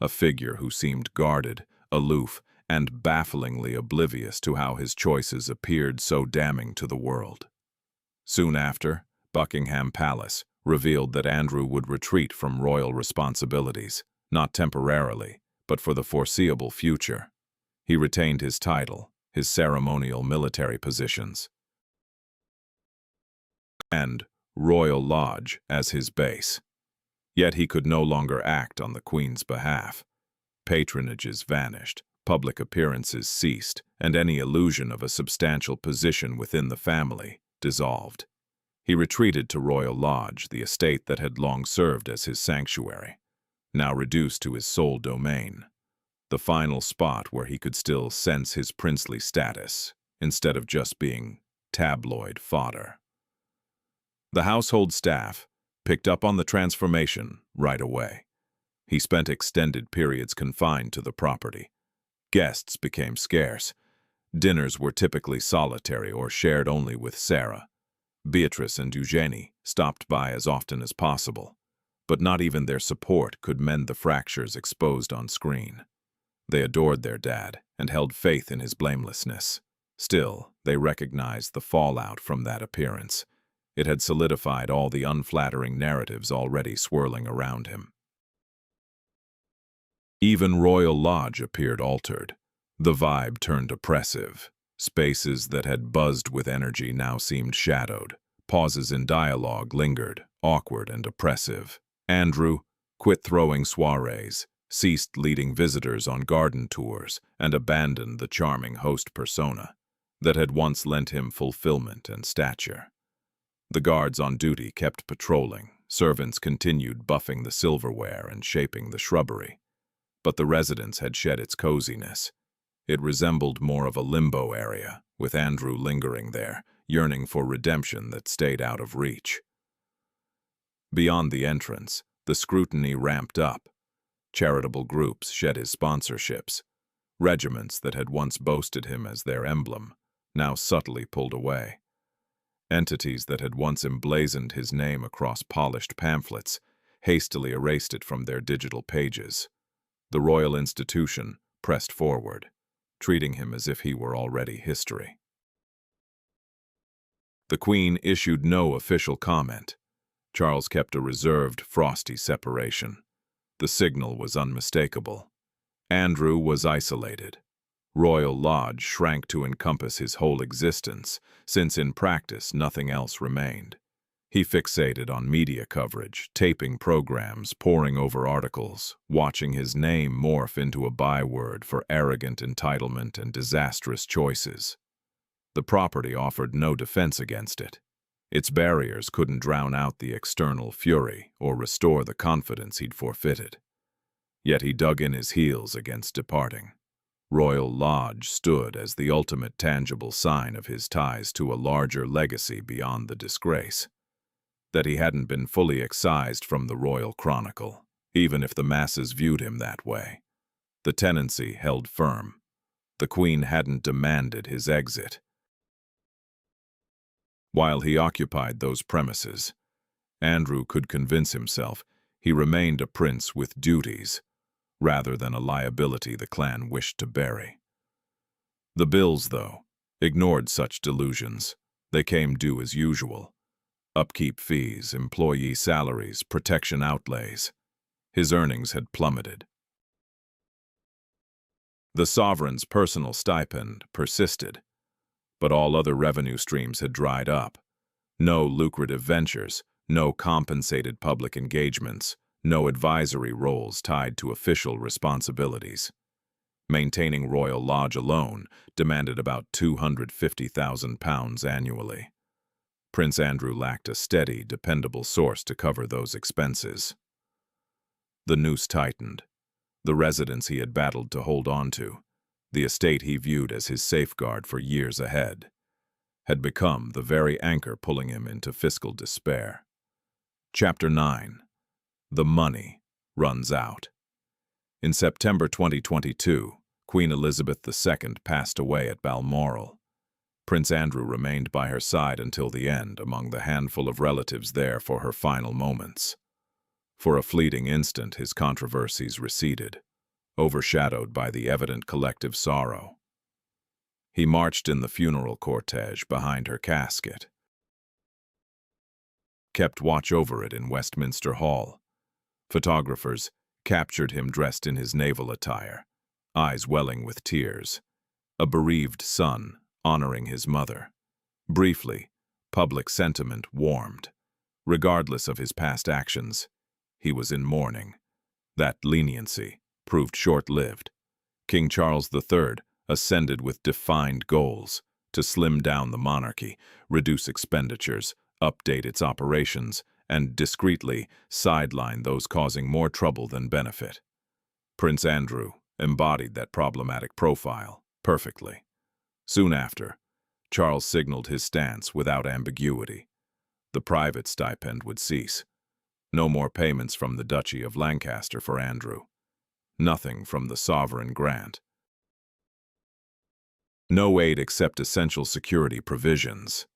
A figure who seemed guarded, aloof, and bafflingly oblivious to how his choices appeared so damning to the world. Soon after, Buckingham Palace revealed that Andrew would retreat from royal responsibilities, not temporarily, but for the foreseeable future. He retained his title, his ceremonial military positions, and Royal Lodge as his base. Yet he could no longer act on the Queen's behalf. Patronages vanished, public appearances ceased, and any illusion of a substantial position within the family dissolved. He retreated to Royal Lodge, the estate that had long served as his sanctuary, now reduced to his sole domain, the final spot where he could still sense his princely status, instead of just being tabloid fodder. The household staff picked up on the transformation right away. He spent extended periods confined to the property. Guests became scarce. Dinners were typically solitary or shared only with Sarah. Beatrice and Eugenie stopped by as often as possible, but not even their support could mend the fractures exposed on screen. They adored their dad and held faith in his blamelessness. Still, they recognized the fallout from that appearance. It had solidified all the unflattering narratives already swirling around him. Even Royal Lodge appeared altered. The vibe turned oppressive. Spaces that had buzzed with energy now seemed shadowed. Pauses in dialogue lingered, awkward and oppressive. Andrew quit throwing soirees, ceased leading visitors on garden tours, and abandoned the charming host persona that had once lent him fulfillment and stature. The guards on duty kept patrolling. Servants continued buffing the silverware and shaping the shrubbery. But the residence had shed its coziness. It resembled more of a limbo area, with Andrew lingering there, yearning for redemption that stayed out of reach. Beyond the entrance, the scrutiny ramped up. Charitable groups shed his sponsorships. Regiments that had once boasted him as their emblem, now subtly pulled away. Entities that had once emblazoned his name across polished pamphlets hastily erased it from their digital pages. The royal institution pressed forward, treating him as if he were already history. The Queen issued no official comment. Charles kept a reserved, frosty separation. The signal was unmistakable. Andrew was isolated. Royal Lodge shrank to encompass his whole existence, since in practice nothing else remained. He fixated on media coverage, taping programs, poring over articles, watching his name morph into a byword for arrogant entitlement and disastrous choices. The property offered no defense against it. Its barriers couldn't drown out the external fury or restore the confidence he'd forfeited. Yet he dug in his heels against departing. Royal Lodge stood as the ultimate tangible sign of his ties to a larger legacy beyond the disgrace. That he hadn't been fully excised from the royal chronicle, even if the masses viewed him that way. The tenancy held firm. The Queen hadn't demanded his exit. While he occupied those premises, Andrew could convince himself He remained a prince with duties, rather than a liability the clan wished to bury. The bills, though, ignored such delusions. They came due as usual. Upkeep fees, employee salaries, protection outlays. His earnings had plummeted. The sovereign's personal stipend persisted, but all other revenue streams had dried up. No lucrative ventures, no compensated public engagements, no advisory roles tied to official responsibilities. Maintaining Royal Lodge alone demanded about £250,000 annually. Prince Andrew lacked a steady, dependable source to cover those expenses. The noose tightened. The residence he had battled to hold on to, the estate he viewed as his safeguard for years ahead, had become the very anchor pulling him into fiscal despair. Chapter 9. The Money Runs Out. In September 2022, Queen Elizabeth II passed away at Balmoral. Prince Andrew remained by her side until the end, among the handful of relatives there for her final moments. For a fleeting instant, his controversies receded, overshadowed by the evident collective sorrow. He marched in the funeral cortege behind her casket, kept watch over it in Westminster Hall. Photographers captured him dressed in his naval attire, eyes welling with tears, a bereaved son honoring his mother. Briefly, public sentiment warmed. Regardless of his past actions, he was in mourning. That leniency proved short-lived. King Charles III ascended with defined goals to slim down the monarchy, reduce expenditures, update its operations, and discreetly sideline those causing more trouble than benefit. Prince Andrew embodied that problematic profile perfectly. Soon after, Charles signaled his stance without ambiguity. The private stipend would cease. No more payments from the Duchy of Lancaster for Andrew. Nothing from the sovereign grant. No aid except essential security provisions.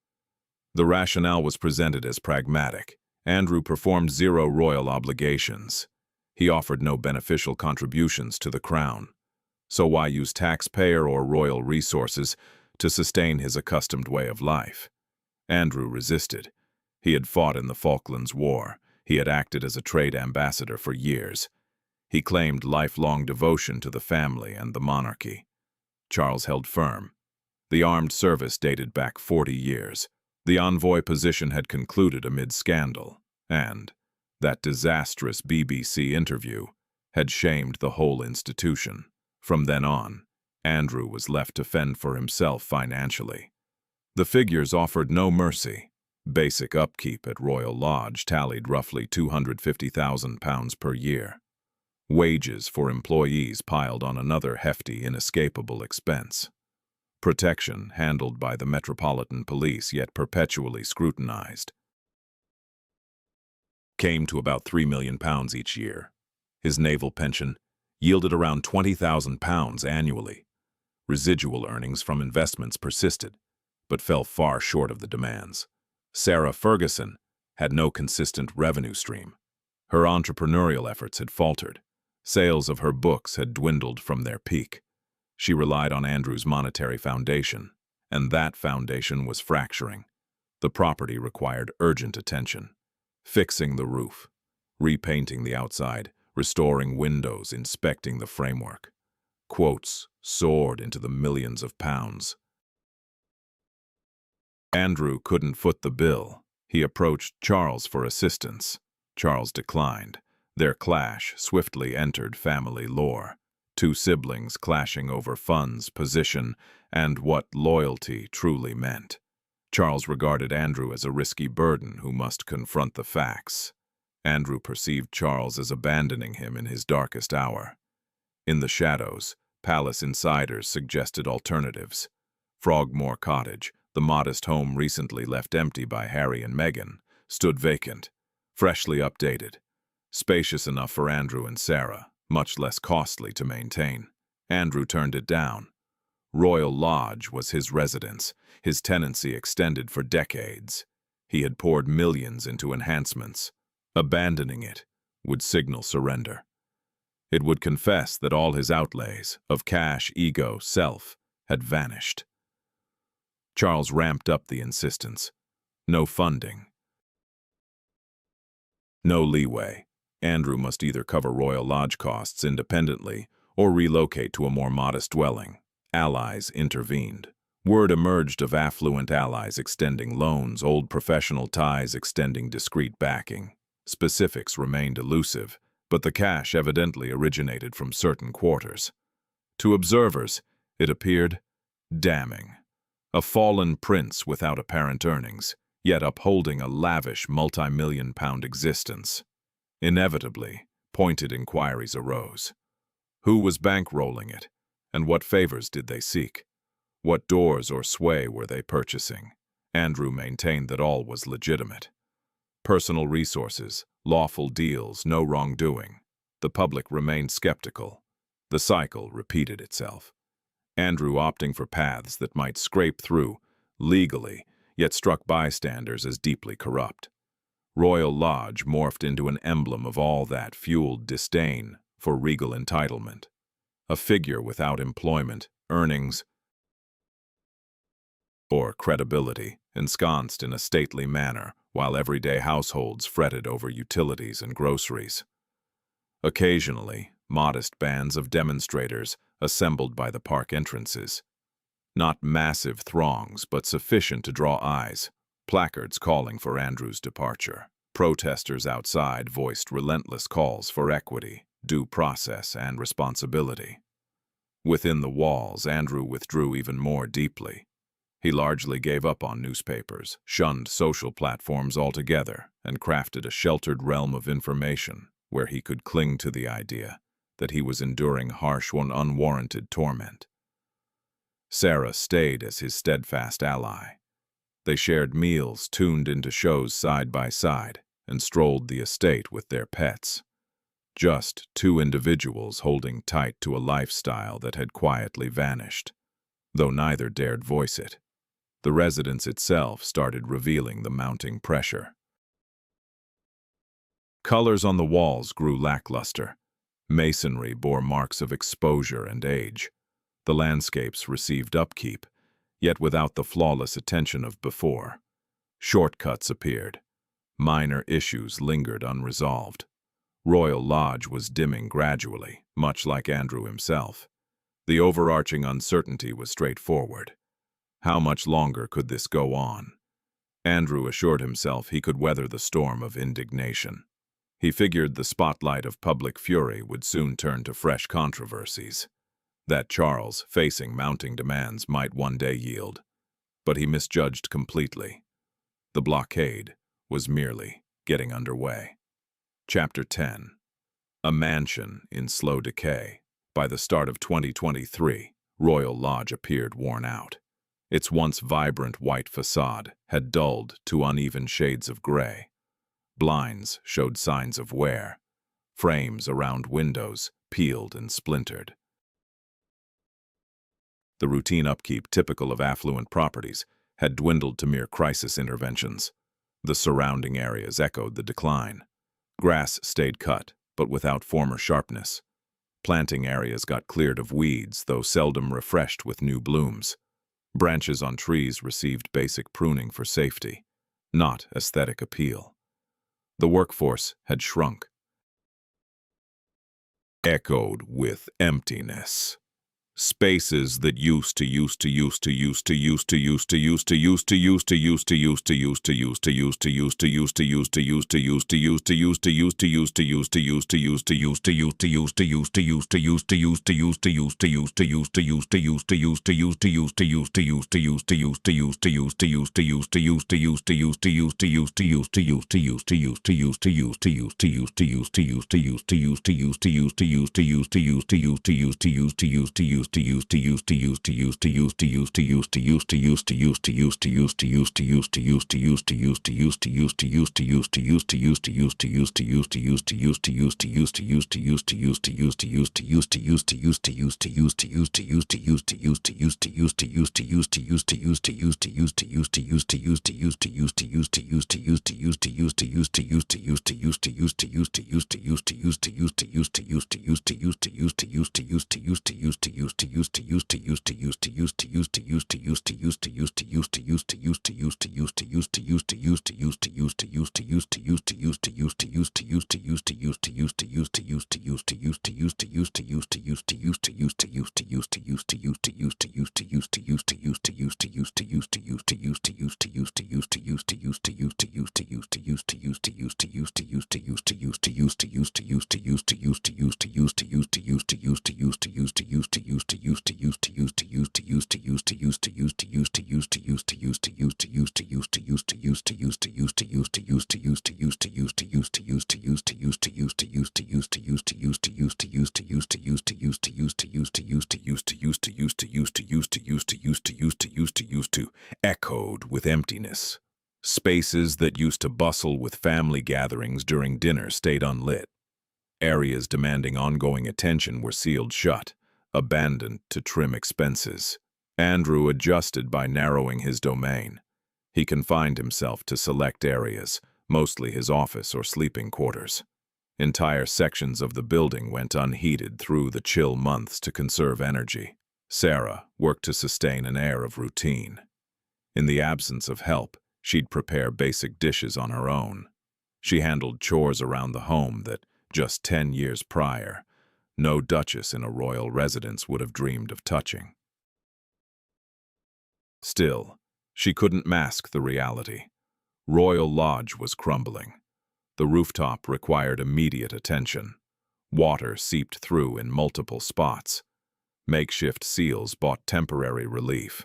The rationale was presented as pragmatic. Andrew performed zero royal obligations. He offered no beneficial contributions to the crown. So why use taxpayer or royal resources to sustain his accustomed way of life? Andrew resisted. He had fought in the Falklands War. He had acted as a trade ambassador for years. He claimed lifelong devotion to the family and the monarchy. Charles held firm. The armed service dated back 40 years. The envoy position had concluded amid scandal, and that disastrous BBC interview had shamed the whole institution. From then on, Andrew was left to fend for himself financially. The figures offered no mercy. Basic upkeep at Royal Lodge tallied roughly £250,000 per year. Wages for employees piled on another hefty, inescapable expense. Protection, handled by the Metropolitan Police yet perpetually scrutinized, came to about £3 million each year. His naval pension yielded around £20,000 annually. Residual earnings from investments persisted, but fell far short of the demands. Sarah Ferguson had no consistent revenue stream. Her entrepreneurial efforts had faltered. Sales of her books had dwindled from their peak. She relied on Andrew's monetary foundation, and that foundation was fracturing. The property required urgent attention. Fixing the roof, repainting the outside, restoring windows, inspecting the framework. Quotes soared into the millions of pounds. Andrew couldn't foot the bill. He approached Charles for assistance. Charles declined. Their clash swiftly entered family lore. Two siblings clashing over funds, position, and what loyalty truly meant. Charles regarded Andrew as a risky burden who must confront the facts. Andrew perceived Charles as abandoning him in his darkest hour. In the shadows, palace insiders suggested alternatives. Frogmore Cottage, the modest home recently left empty by Harry and Meghan, stood vacant, freshly updated. Spacious enough for Andrew and Sarah, much less costly to maintain. Andrew turned it down. Royal Lodge was his residence, his tenancy extended for decades. He had poured millions into enhancements. Abandoning it would signal surrender. It would confess that all his outlays of cash, ego, self had vanished. Charles ramped up the insistence. No funding. No leeway. Andrew must either cover Royal Lodge costs independently or relocate to a more modest dwelling. Allies intervened. Word emerged of affluent allies extending loans, old professional ties extending discreet backing. Specifics remained elusive, but the cash evidently originated from certain quarters. To observers, it appeared damning. A fallen prince without apparent earnings, yet upholding a lavish multi-million-pound existence. Inevitably, pointed inquiries arose. Who was bankrolling it, and what favors did they seek? What doors or sway were they purchasing? Andrew maintained that all was legitimate. Personal resources, lawful deals, no wrongdoing. The public remained skeptical. The cycle repeated itself. Andrew opting for paths that might scrape through, legally, yet struck bystanders as deeply corrupt. Royal Lodge morphed into an emblem of all that fueled disdain for regal entitlement. A figure without employment, earnings, or credibility, ensconced in a stately manner, while everyday households fretted over utilities and groceries. Occasionally, modest bands of demonstrators assembled by the park entrances. Not massive throngs, but sufficient to draw eyes, placards calling for Andrew's departure. Protesters outside voiced relentless calls for equity, due process, and responsibility. Within the walls, Andrew withdrew even more deeply. He largely gave up on newspapers, shunned social platforms altogether, and crafted a sheltered realm of information where he could cling to the idea that he was enduring harsh and unwarranted torment. Sarah stayed as his steadfast ally. They shared meals tuned into shows side by side and strolled the estate with their pets. Just two individuals holding tight to a lifestyle that had quietly vanished, though neither dared voice it. The residence itself started revealing the mounting pressure. Colors on the walls grew lackluster. Masonry bore marks of exposure and age. The landscapes received upkeep, yet without the flawless attention of before. Shortcuts appeared. Minor issues lingered unresolved. Royal Lodge was dimming gradually, much like Andrew himself. The overarching uncertainty was straightforward. How much longer could this go on? Andrew assured himself he could weather the storm of indignation. He figured the spotlight of public fury would soon turn to fresh controversies. That Charles, facing mounting demands, might one day yield. But he misjudged completely. The blockade was merely getting underway. Chapter 10. A mansion in slow decay. By the start of 2023, Royal Lodge appeared worn out. Its once vibrant white facade had dulled to uneven shades of gray. Blinds showed signs of wear. Frames around windows peeled and splintered. The routine upkeep typical of affluent properties had dwindled to mere crisis interventions. The surrounding areas echoed the decline. Grass stayed cut, but without former sharpness. Planting areas got cleared of weeds, though seldom refreshed with new blooms. Branches on trees received basic pruning for safety, not aesthetic appeal. The workforce had shrunk, echoed with emptiness. Spaces that used to Echoed with emptiness. Spaces that used to bustle with family gatherings during dinner stayed unlit. Areas demanding ongoing attention were sealed shut, abandoned to trim expenses. Andrew adjusted by narrowing his domain. He confined himself to select areas, mostly his office or sleeping quarters. Entire sections of the building went unheated through the chill months to conserve energy. Sarah worked to sustain an air of routine. In the absence of help, she'd prepare basic dishes on her own. She handled chores around the home that, just 10 years prior, no duchess in a royal residence would have dreamed of touching. Still, she couldn't mask the reality. Royal Lodge was crumbling. The rooftop required immediate attention. Water seeped through in multiple spots. Makeshift seals bought temporary relief,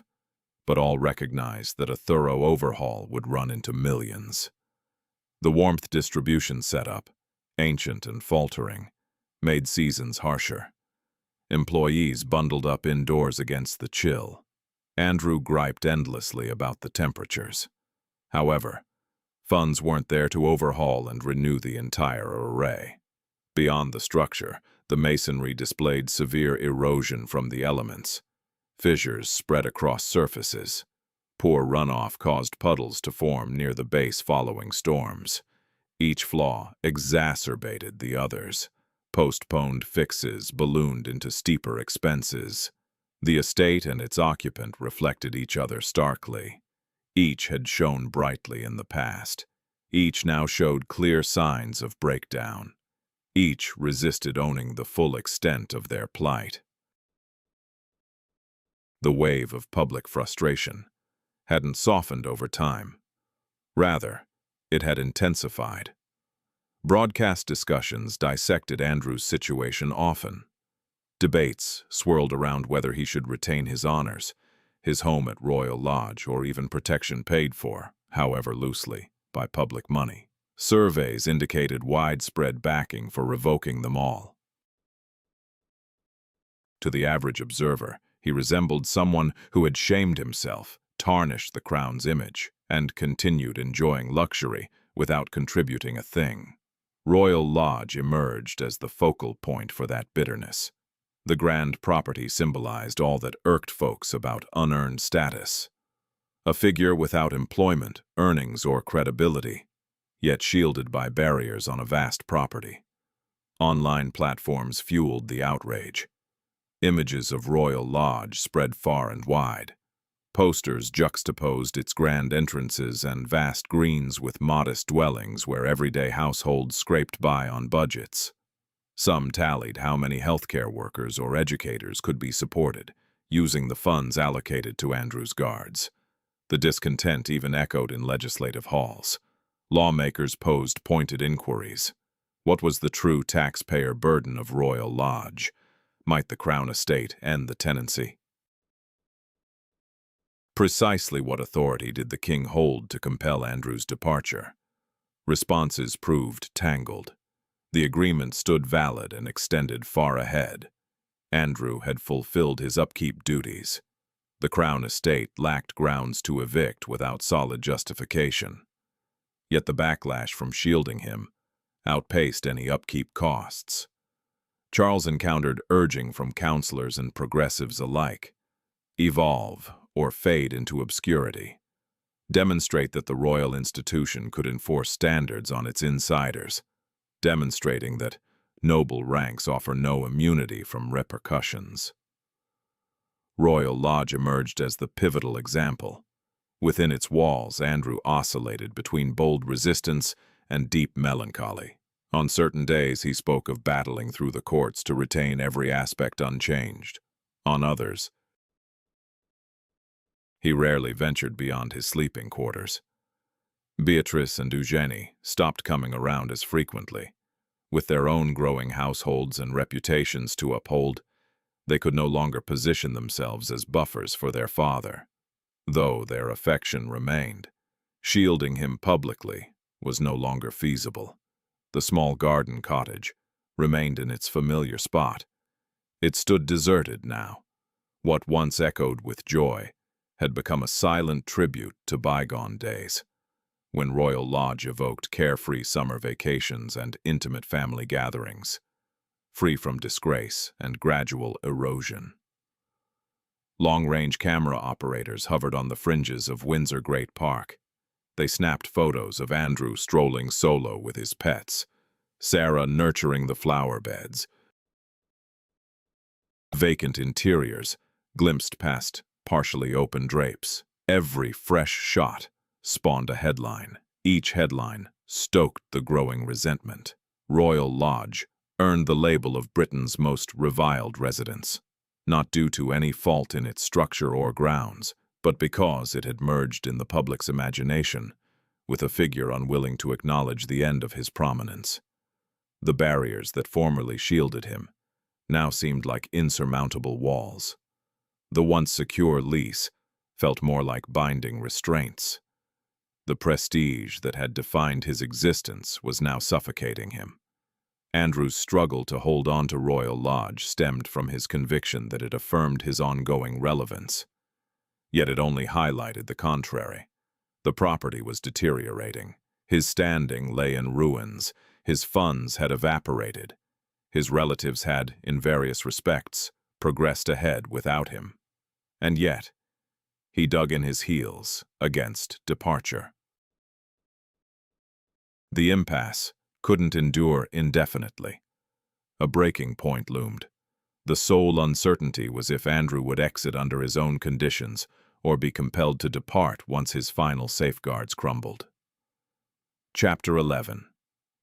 but all recognized that a thorough overhaul would run into millions. The warmth distribution setup, ancient and faltering, made seasons harsher. Employees bundled up indoors against the chill. Andrew griped endlessly about the temperatures. However, funds weren't there to overhaul and renew the entire array. Beyond the structure, the masonry displayed severe erosion from the elements. Fissures spread across surfaces. Poor runoff caused puddles to form near the base following storms. Each flaw exacerbated the others. Postponed fixes ballooned into steeper expenses. The estate and its occupant reflected each other starkly. Each had shone brightly in the past. Each now showed clear signs of breakdown. Each resisted owning the full extent of their plight. The wave of public frustration hadn't softened over time. Rather, it had intensified. Broadcast discussions dissected Andrew's situation often. Debates swirled around whether he should retain his honors, his home at Royal Lodge, or even protection paid for, however loosely, by public money. Surveys indicated widespread backing for revoking them all. To the average observer, he resembled someone who had shamed himself, tarnished the crown's image, and continued enjoying luxury without contributing a thing. Royal Lodge emerged as the focal point for that bitterness. The grand property symbolized all that irked folks about unearned status. A figure without employment, earnings, or credibility, yet shielded by barriers on a vast property. Online platforms fueled the outrage. Images of Royal Lodge spread far and wide. Posters juxtaposed its grand entrances and vast greens with modest dwellings where everyday households scraped by on budgets. Some tallied how many healthcare workers or educators could be supported, using the funds allocated to Andrew's guards. The discontent even echoed in legislative halls. Lawmakers posed pointed inquiries. What was the true taxpayer burden of Royal Lodge? Might the Crown estate end the tenancy? Precisely what authority did the king hold to compel Andrew's departure? Responses proved tangled. The agreement stood valid and extended far ahead. Andrew had fulfilled his upkeep duties. The Crown estate lacked grounds to evict without solid justification. Yet the backlash from shielding him outpaced any upkeep costs. Charles encountered urging from counselors and progressives alike. Evolve or fade into obscurity. Demonstrate that the royal institution could enforce standards on its insiders, demonstrating that noble ranks offer no immunity from repercussions. Royal Lodge emerged as the pivotal example. Within its walls, Andrew oscillated between bold resistance and deep melancholy. On certain days, he spoke of battling through the courts to retain every aspect unchanged. On others, he rarely ventured beyond his sleeping quarters. Beatrice and Eugenie stopped coming around as frequently. With their own growing households and reputations to uphold, they could no longer position themselves as buffers for their father. Though their affection remained, shielding him publicly was no longer feasible. The small garden cottage remained in its familiar spot. It stood deserted now. What once echoed with joy had become a silent tribute to bygone days, when Royal Lodge evoked carefree summer vacations and intimate family gatherings, free from disgrace and gradual erosion. Long-range camera operators hovered on the fringes of Windsor Great Park. They snapped photos of Andrew strolling solo with his pets, Sarah nurturing the flower beds. Vacant interiors glimpsed past partially open drapes. Every fresh shot spawned a headline. Each headline stoked the growing resentment. Royal Lodge earned the label of Britain's most reviled residence, not due to any fault in its structure or grounds, but because it had merged in the public's imagination with a figure unwilling to acknowledge the end of his prominence. The barriers that formerly shielded him now seemed like insurmountable walls. The once secure lease felt more like binding restraints. The prestige that had defined his existence was now suffocating him. Andrew's struggle to hold on to Royal Lodge stemmed from his conviction that it affirmed his ongoing relevance. Yet it only highlighted the contrary. The property was deteriorating. His standing lay in ruins. His funds had evaporated. His relatives had, in various respects, progressed ahead without him. And yet, he dug in his heels against departure. The impasse couldn't endure indefinitely. A breaking point loomed. The sole uncertainty was if Andrew would exit under his own conditions or be compelled to depart once his final safeguards crumbled. Chapter 11.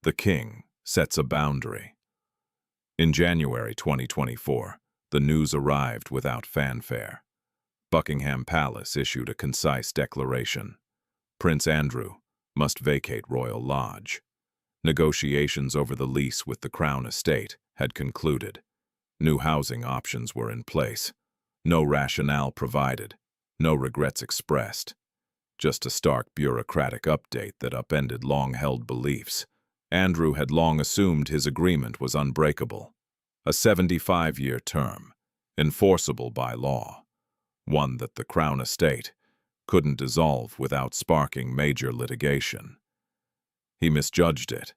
The King Sets a Boundary. In January 2024, the news arrived without fanfare. Buckingham Palace issued a concise declaration. Prince Andrew must vacate Royal Lodge. Negotiations over the lease with the Crown estate had concluded. New housing options were in place. No rationale provided. No regrets expressed. Just a stark bureaucratic update that upended long-held beliefs. Andrew had long assumed his agreement was unbreakable. A 75-year term, enforceable by law. One that the Crown estate couldn't dissolve without sparking major litigation. He misjudged it.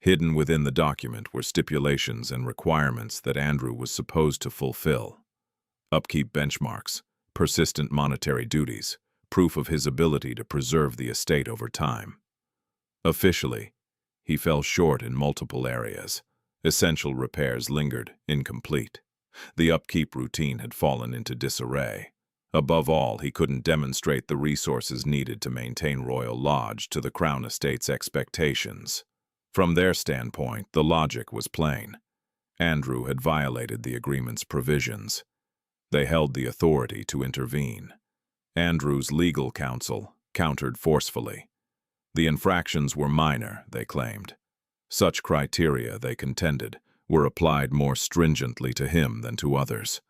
Hidden within the document were stipulations and requirements that Andrew was supposed to fulfill. Upkeep benchmarks, persistent monetary duties, proof of his ability to preserve the estate over time. Officially, he fell short in multiple areas. Essential repairs lingered incomplete. The upkeep routine had fallen into disarray. Above all, he couldn't demonstrate the resources needed to maintain Royal Lodge to the Crown estate's expectations. From their standpoint, the logic was plain. Andrew had violated the agreement's provisions. They held the authority to intervene. Andrew's legal counsel countered forcefully. The infractions were minor, they claimed. Such criteria, they contended, were applied more stringently to him than to others.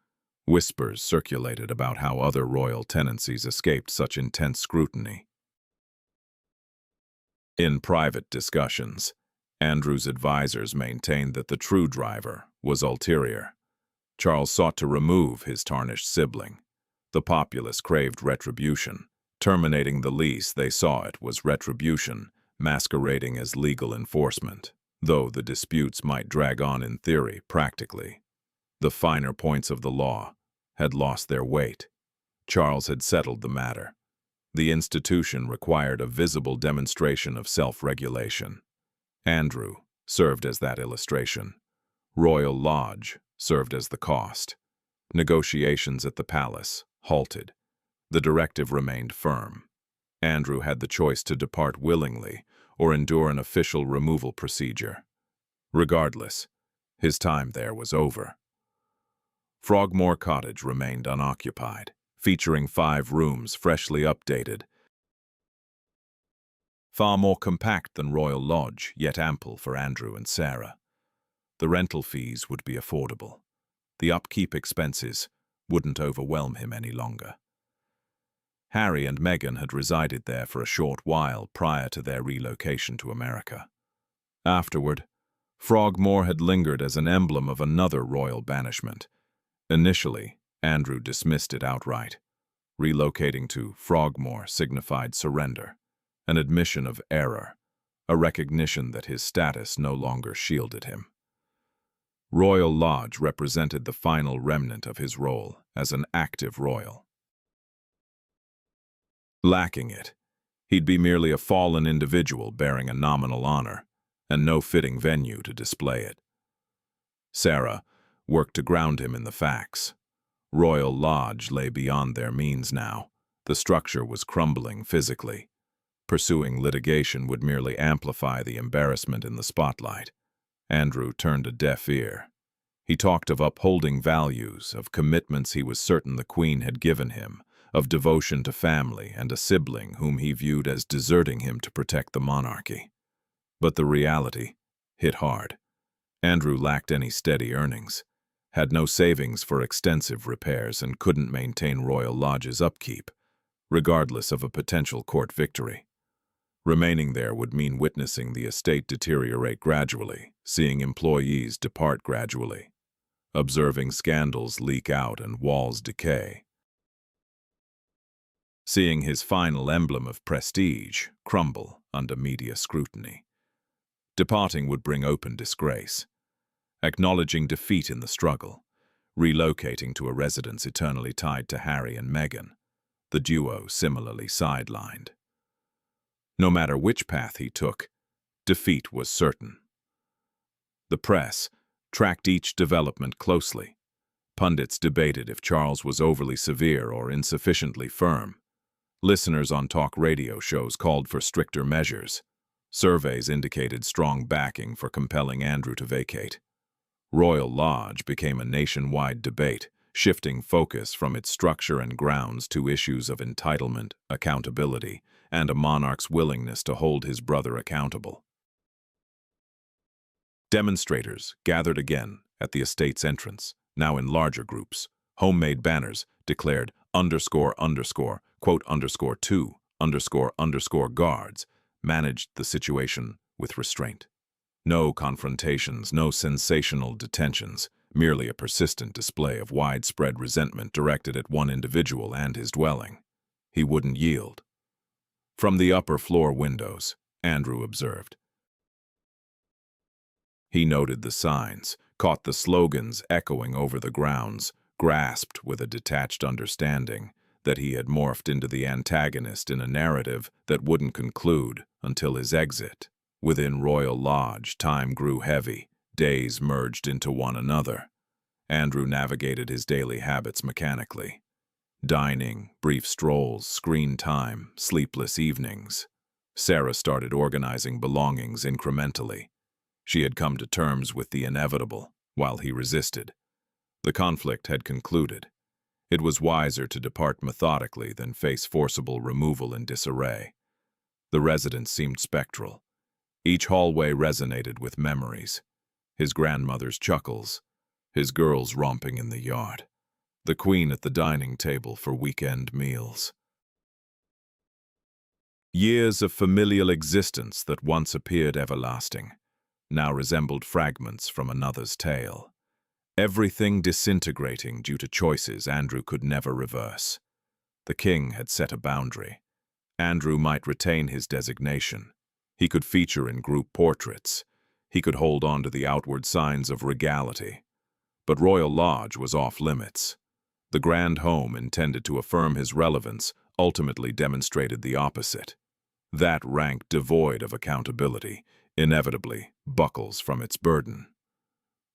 Whispers circulated about how other royal tenancies escaped such intense scrutiny. In private discussions, Andrew's advisors maintained that the true driver was ulterior. Charles sought to remove his tarnished sibling. The populace craved retribution. Terminating the lease, they saw it was retribution, masquerading as legal enforcement. Though the disputes might drag on in theory, practically, the finer points of the law had lost their weight. Charles had settled the matter. The institution required a visible demonstration of self-regulation. Andrew served as that illustration. Royal Lodge served as the cost. Negotiations at the palace halted. The directive remained firm. Andrew had the choice to depart willingly or endure an official removal procedure. Regardless, his time there was over. Frogmore Cottage remained unoccupied, featuring 5 rooms freshly updated. Far more compact than Royal Lodge, yet ample for Andrew and Sarah. The rental fees would be affordable. The upkeep expenses wouldn't overwhelm him any longer. Harry and Meghan had resided there for a short while prior to their relocation to America. Afterward, Frogmore had lingered as an emblem of another royal banishment. Initially, Andrew dismissed it outright. Relocating to Frogmore signified surrender, an admission of error, a recognition that his status no longer shielded him. Royal Lodge represented the final remnant of his role as an active royal. Lacking it, he'd be merely a fallen individual bearing a nominal honor, and no fitting venue to display it. Sarah worked to ground him in the facts. Royal Lodge lay beyond their means now. The structure was crumbling physically. Pursuing litigation would merely amplify the embarrassment in the spotlight. Andrew turned a deaf ear. He talked of upholding values, of commitments he was certain the Queen had given him, of devotion to family and a sibling whom he viewed as deserting him to protect the monarchy. But the reality hit hard. Andrew lacked any steady earnings, had no savings for extensive repairs, and couldn't maintain Royal Lodge's upkeep, regardless of a potential court victory. Remaining there would mean witnessing the estate deteriorate gradually, seeing employees depart gradually, observing scandals leak out and walls decay, seeing his final emblem of prestige crumble under media scrutiny. Departing would bring open disgrace. Acknowledging defeat in the struggle, relocating to a residence eternally tied to Harry and Meghan, the duo similarly sidelined. No matter which path he took, defeat was certain. The press tracked each development closely. Pundits debated if Charles was overly severe or insufficiently firm. Listeners on talk radio shows called for stricter measures. Surveys indicated strong backing for compelling Andrew to vacate. Royal Lodge became a nationwide debate, shifting focus from its structure and grounds to issues of entitlement, accountability, and a monarch's willingness to hold his brother accountable. Demonstrators gathered again at the estate's entrance, now in larger groups. Homemade banners declared __2___ guards managed the situation with restraint. No confrontations, no sensational detentions, merely a persistent display of widespread resentment directed at one individual and his dwelling. He wouldn't yield. From the upper floor windows, Andrew observed. He noted the signs, caught the slogans echoing over the grounds, grasped with a detached understanding that he had morphed into the antagonist in a narrative that wouldn't conclude until his exit. Within Royal Lodge, time grew heavy, days merged into one another. Andrew navigated his daily habits mechanically. Dining, brief strolls, screen time, sleepless evenings. Sarah started organizing belongings incrementally. She had come to terms with the inevitable, while he resisted. The conflict had concluded. It was wiser to depart methodically than face forcible removal in disarray. The residence seemed spectral. Each hallway resonated with memories. His grandmother's chuckles, his girls romping in the yard, the Queen at the dining table for weekend meals. Years of familial existence that once appeared everlasting. now resembled fragments from another's tale. Everything disintegrating due to choices Andrew could never reverse. The king had set a boundary. Andrew might retain his designation. He could feature in group portraits. He could hold on to the outward signs of regality. But Royal Lodge was off limits. The grand home intended to affirm his relevance ultimately demonstrated the opposite. That rank devoid of accountability inevitably buckles from its burden.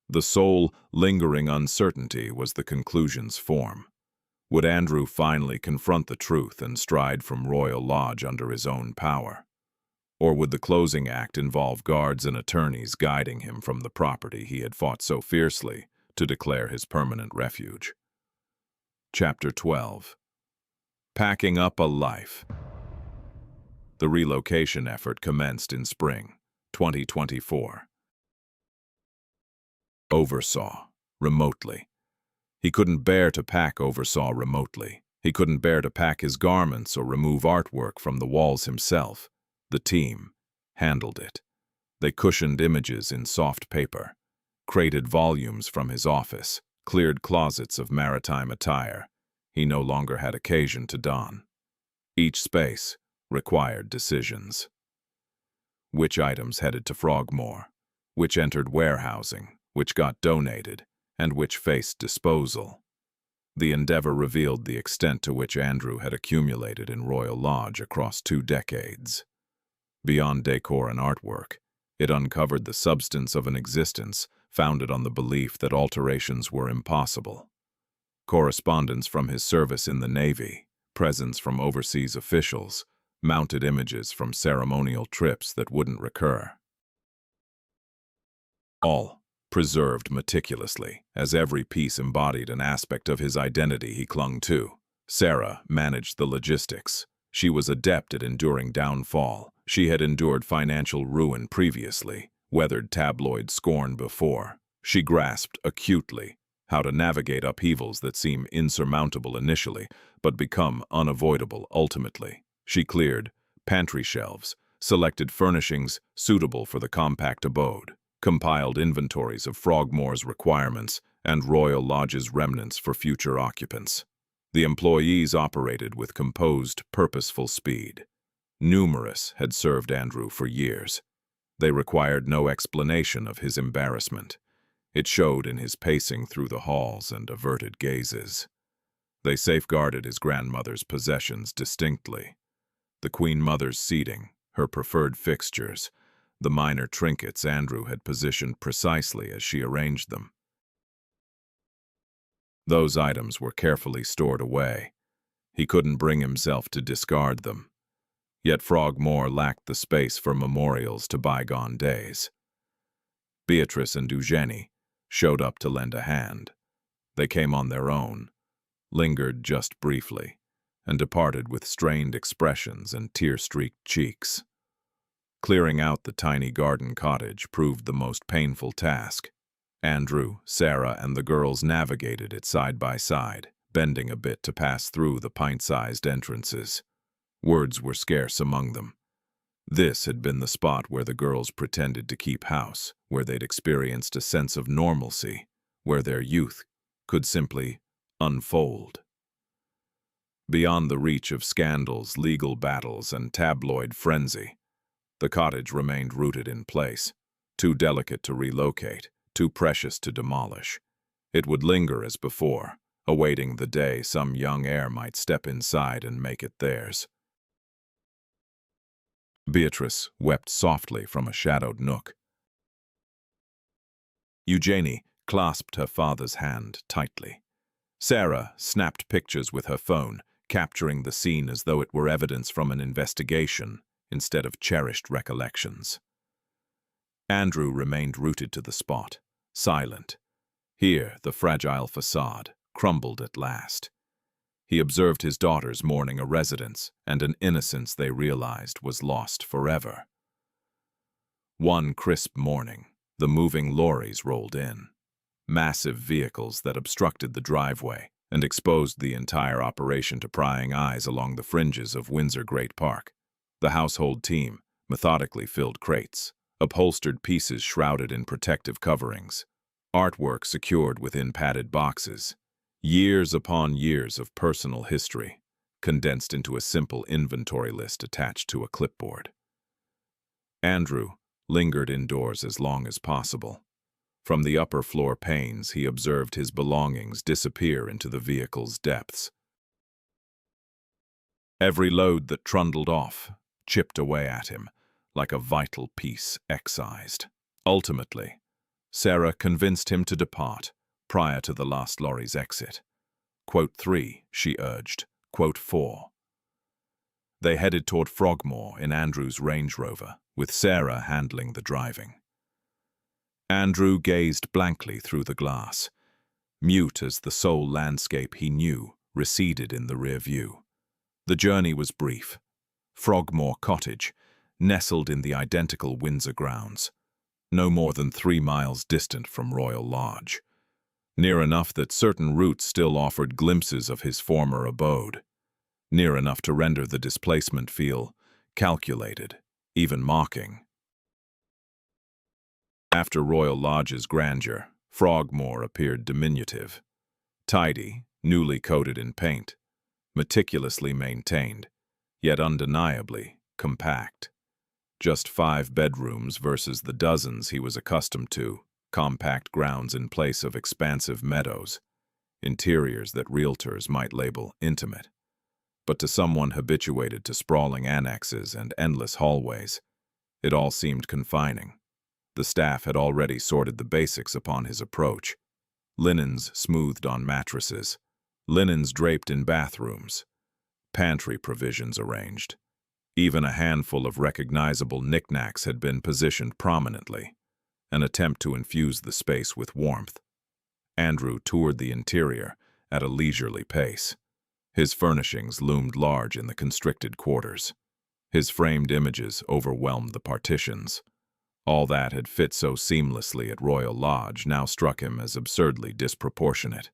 The sole lingering uncertainty was the conclusion's form. Would Andrew finally confront the truth and stride from Royal Lodge under his own power? Or would the closing act involve guards and attorneys guiding him from the property he had fought so fiercely to declare his permanent refuge? Chapter 12. Packing up a life. The relocation effort commenced in spring 2024. Oversaw, remotely. He couldn't bear to pack Oversaw remotely. He couldn't bear to pack his garments or remove artwork from the walls himself. The team handled it. They cushioned images in soft paper, crated volumes from his office, cleared closets of maritime attire he no longer had occasion to don. Each space required decisions. Which items headed to Frogmore? Which entered warehousing? Which got donated? And which faced disposal? The endeavor revealed the extent to which Andrew had accumulated in Royal Lodge across 2 decades. Beyond decor and artwork, it uncovered the substance of an existence founded on the belief that alterations were impossible. Correspondence from his service in the Navy, presents from overseas officials, mounted images from ceremonial trips that wouldn't recur. All preserved meticulously, as every piece embodied an aspect of his identity he clung to. Sarah managed the logistics. She was adept at enduring downfall. She had endured financial ruin previously, weathered tabloid scorn before. She grasped acutely how to navigate upheavals that seem insurmountable initially, but become unavoidable ultimately. She cleared pantry shelves, selected furnishings suitable for the compact abode, compiled inventories of Frogmore's requirements and Royal Lodge's remnants for future occupants. The employees operated with composed, purposeful speed. Numerous had served Andrew for years. They required no explanation of his embarrassment. It showed in his pacing through the halls and averted gazes. They safeguarded his grandmother's possessions distinctly. The Queen Mother's seating, her preferred fixtures, the minor trinkets Andrew had positioned precisely as she arranged them. Those items were carefully stored away. He couldn't bring himself to discard them. Yet Frogmore lacked the space for memorials to bygone days. Beatrice and Eugenie showed up to lend a hand. They came on their own, lingered just briefly, and departed with strained expressions and tear-streaked cheeks. Clearing out the tiny garden cottage proved the most painful task. Andrew, Sarah, and the girls navigated it side by side, bending a bit to pass through the pint-sized entrances. Words were scarce among them. This had been the spot where the girls pretended to keep house, where they'd experienced a sense of normalcy, where their youth could simply unfold. Beyond the reach of scandals, legal battles, and tabloid frenzy, the cottage remained rooted in place, too delicate to relocate, too precious to demolish. It would linger as before, awaiting the day some young heir might step inside and make it theirs. Beatrice wept softly from a shadowed nook. Eugenie clasped her father's hand tightly. Sarah snapped pictures with her phone, capturing the scene as though it were evidence from an investigation instead of cherished recollections. Andrew remained rooted to the spot, silent. Here, the fragile facade crumbled at last. He observed his daughters mourning a residence and an innocence they realized was lost forever. One crisp morning, the moving lorries rolled in. Massive vehicles that obstructed the driveway and exposed the entire operation to prying eyes along the fringes of Windsor Great Park. The household team methodically filled crates, upholstered pieces shrouded in protective coverings, artwork secured within padded boxes, years upon years of personal history, condensed into a simple inventory list attached to a clipboard. Andrew lingered indoors as long as possible. From the upper floor panes, he observed his belongings disappear into the vehicle's depths. Every load that trundled off chipped away at him, like a vital piece excised. Ultimately, Sarah convinced him to depart prior to the last lorry's exit. Quote 3, she urged. Quote 4. They headed toward Frogmore in Andrew's Range Rover, with Sarah handling the driving. Andrew gazed blankly through the glass, mute as the sole landscape he knew receded in the rear view. The journey was brief. Frogmore Cottage, nestled in the identical Windsor grounds, no more than 3 miles distant from Royal Lodge, near enough that certain routes still offered glimpses of his former abode, near enough to render the displacement feel calculated, even mocking. After Royal Lodge's grandeur, Frogmore appeared diminutive, tidy, newly coated in paint, meticulously maintained, yet undeniably compact. Just 5 bedrooms versus the dozens he was accustomed to, compact grounds in place of expansive meadows, interiors that realtors might label intimate. But to someone habituated to sprawling annexes and endless hallways, it all seemed confining. The staff had already sorted the basics upon his approach. Linens smoothed on mattresses, linens draped in bathrooms, pantry provisions arranged. Even a handful of recognizable knickknacks had been positioned prominently, an attempt to infuse the space with warmth. Andrew toured the interior at a leisurely pace. His furnishings loomed large in the constricted quarters. His framed images overwhelmed the partitions. All that had fit so seamlessly at Royal Lodge now struck him as absurdly disproportionate.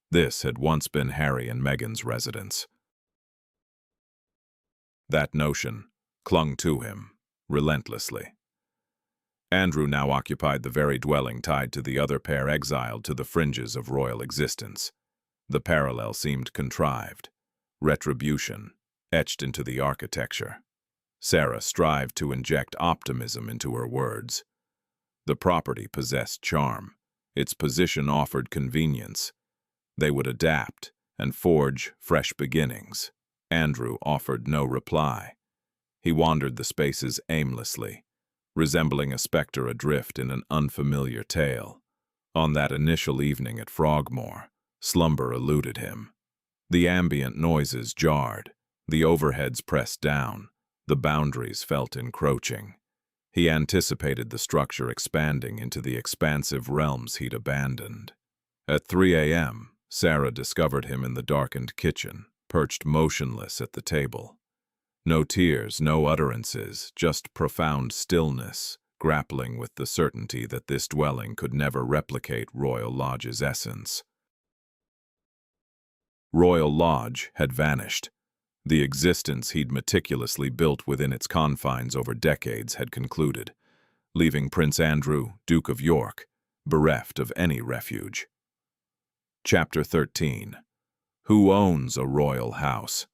This had once been Harry and Meghan's residence. That notion clung to him relentlessly. Andrew now occupied the very dwelling tied to the other pair exiled to the fringes of royal existence. The parallel seemed contrived, retribution etched into the architecture. Sarah strived to inject optimism into her words. The property possessed charm. Its position offered convenience. They would adapt and forge fresh beginnings. Andrew offered no reply. He wandered the spaces aimlessly, resembling a specter adrift in an unfamiliar tale. On that initial evening at Frogmore, slumber eluded him. The ambient noises jarred, the overheads pressed down, the boundaries felt encroaching. He anticipated the structure expanding into the expansive realms he'd abandoned. At 3 a.m., Sarah discovered him in the darkened kitchen, perched motionless at the table. No tears, no utterances, just profound stillness, grappling with the certainty that this dwelling could never replicate Royal Lodge's essence. Royal Lodge had vanished. The existence he'd meticulously built within its confines over decades had concluded, leaving Prince Andrew, Duke of York, bereft of any refuge. Chapter 13. Who owns a royal house?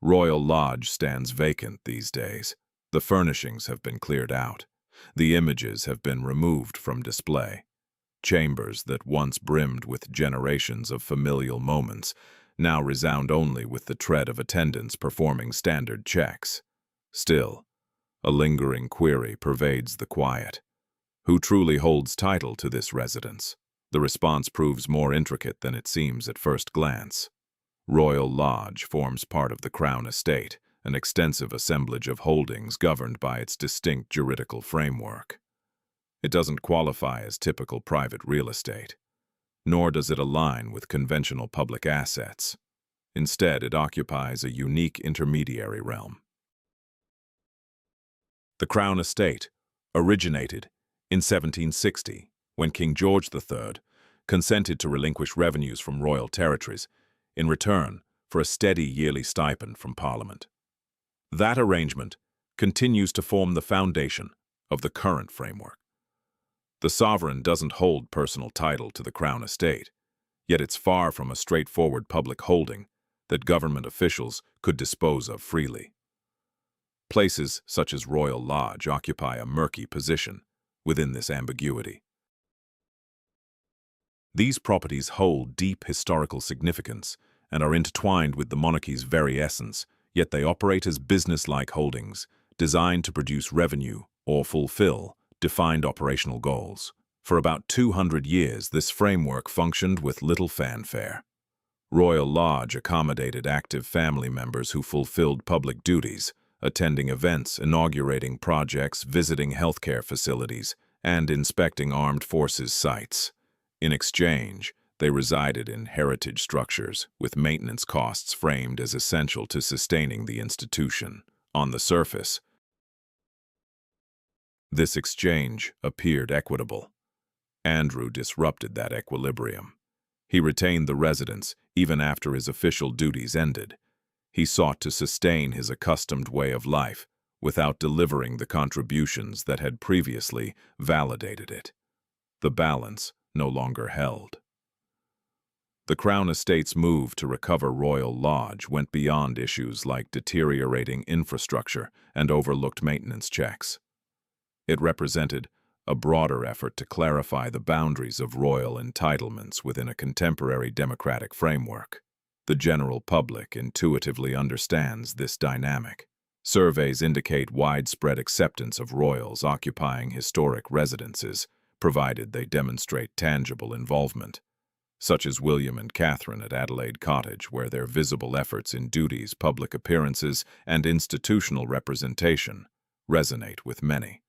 Royal Lodge stands vacant these days. The furnishings have been cleared out. The images have been removed from display. Chambers that once brimmed with generations of familial moments now resound only with the tread of attendants performing standard checks. Still, a lingering query pervades the quiet. Who truly holds title to this residence? The response proves more intricate than it seems at first glance. Royal Lodge forms part of the Crown Estate, an extensive assemblage of holdings governed by its distinct juridical framework. It doesn't qualify as typical private real estate, nor does it align with conventional public assets. Instead, it occupies a unique intermediary realm. The Crown Estate originated in 1760, when King George III consented to relinquish revenues from royal territories in return for a steady yearly stipend from Parliament. That arrangement continues to form the foundation of the current framework. The sovereign doesn't hold personal title to the Crown estate, yet it's far from a straightforward public holding that government officials could dispose of freely. Places such as Royal Lodge occupy a murky position within this ambiguity. These properties hold deep historical significance and are intertwined with the monarchy's very essence, yet they operate as business-like holdings designed to produce revenue or fulfill defined operational goals. For about 200 years, this framework functioned with little fanfare. Royal Lodge accommodated active family members who fulfilled public duties, attending events, inaugurating projects, visiting healthcare facilities, and inspecting armed forces sites. In exchange, they resided in heritage structures, with maintenance costs framed as essential to sustaining the institution. On the surface, this exchange appeared equitable. Andrew disrupted that equilibrium. He retained the residence even after his official duties ended. He sought to sustain his accustomed way of life without delivering the contributions that had previously validated it. The balance no longer held. The Crown Estate's move to recover Royal Lodge went beyond issues like deteriorating infrastructure and overlooked maintenance checks. It represented a broader effort to clarify the boundaries of royal entitlements within a contemporary democratic framework. The general public intuitively understands this dynamic. Surveys indicate widespread acceptance of royals occupying historic residences, provided they demonstrate tangible involvement, such as William and Catherine at Adelaide Cottage, where their visible efforts in duties, public appearances, and institutional representation resonate with many.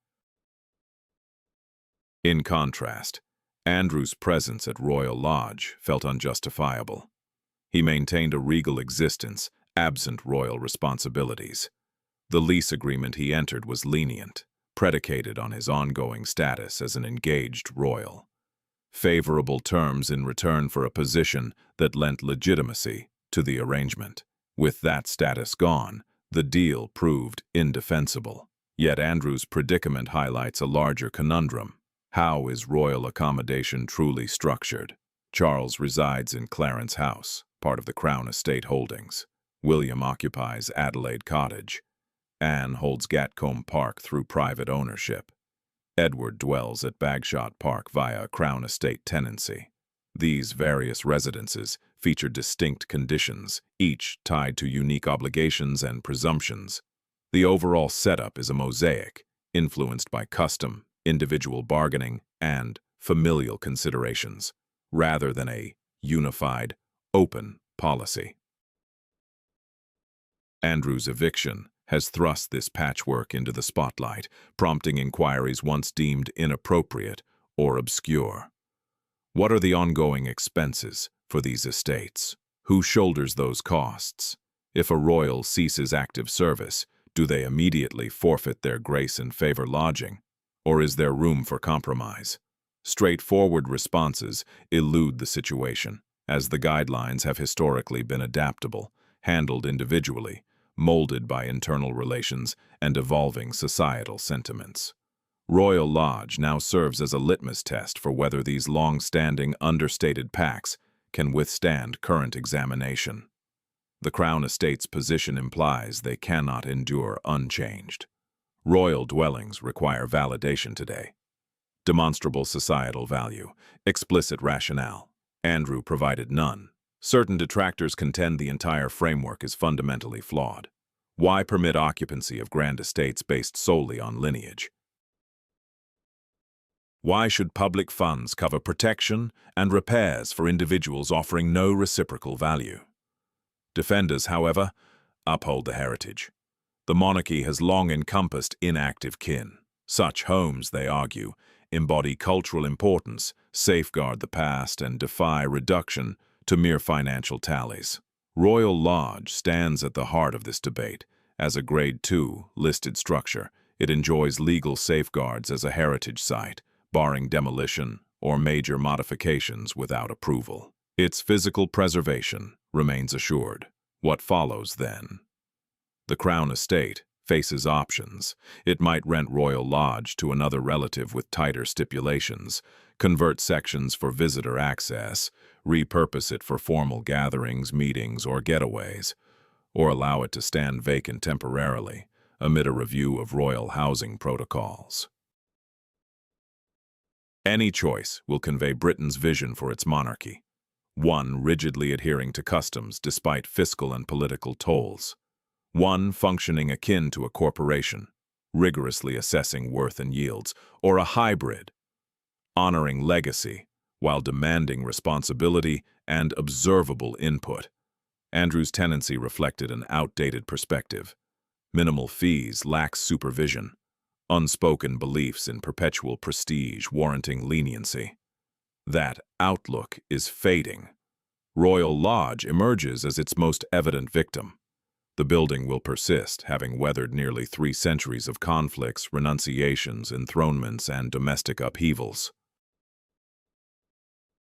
In contrast, Andrew's presence at Royal Lodge felt unjustifiable. He maintained a regal existence, absent royal responsibilities. The lease agreement he entered was lenient, predicated on his ongoing status as an engaged royal. Favorable terms in return for a position that lent legitimacy to the arrangement. With that status gone, the deal proved indefensible. Yet Andrew's predicament highlights a larger conundrum. How is royal accommodation truly structured? Charles resides in Clarence House, part of the Crown Estate holdings. William occupies Adelaide Cottage. Anne holds Gatcombe Park through private ownership. Edward dwells at Bagshot Park via a Crown Estate tenancy. These various residences feature distinct conditions, each tied to unique obligations and presumptions. The overall setup is a mosaic, influenced by custom, individual bargaining, and familial considerations, rather than a unified, open policy. Andrew's eviction has thrust this patchwork into the spotlight, prompting inquiries once deemed inappropriate or obscure. What are the ongoing expenses for these estates? Who shoulders those costs? If a royal ceases active service, do they immediately forfeit their grace and favor lodging? Or is there room for compromise? Straightforward responses elude the situation, as the guidelines have historically been adaptable, handled individually, molded by internal relations and evolving societal sentiments. Royal Lodge now serves as a litmus test for whether these long-standing, understated pacts can withstand current examination. The Crown Estate's position implies they cannot endure unchanged. Royal dwellings require validation today. Demonstrable societal value, explicit rationale. Andrew provided none. Certain detractors contend the entire framework is fundamentally flawed. Why permit occupancy of grand estates based solely on lineage? Why should public funds cover protection and repairs for individuals offering no reciprocal value? Defenders, however, uphold the heritage. The monarchy has long encompassed inactive kin. Such homes, they argue, embody cultural importance, safeguard the past, and defy reduction to mere financial tallies. Royal Lodge stands at the heart of this debate. As a Grade II listed structure, it enjoys legal safeguards as a heritage site, barring demolition or major modifications without approval. Its physical preservation remains assured. What follows, then? The Crown Estate faces options. It might rent Royal Lodge to another relative with tighter stipulations, convert sections for visitor access, repurpose it for formal gatherings, meetings, or getaways, or allow it to stand vacant temporarily amid a review of royal housing protocols. Any choice will convey Britain's vision for its monarchy, one rigidly adhering to customs despite fiscal and political tolls, one functioning akin to a corporation, rigorously assessing worth and yields, or a hybrid, honoring legacy while demanding responsibility and observable input. Andrew's tenancy reflected an outdated perspective. Minimal fees, lax supervision, unspoken beliefs in perpetual prestige warranting leniency. That outlook is fading. Royal Lodge emerges as its most evident victim. The building will persist, having weathered nearly 3 centuries of conflicts, renunciations, enthronements, and domestic upheavals.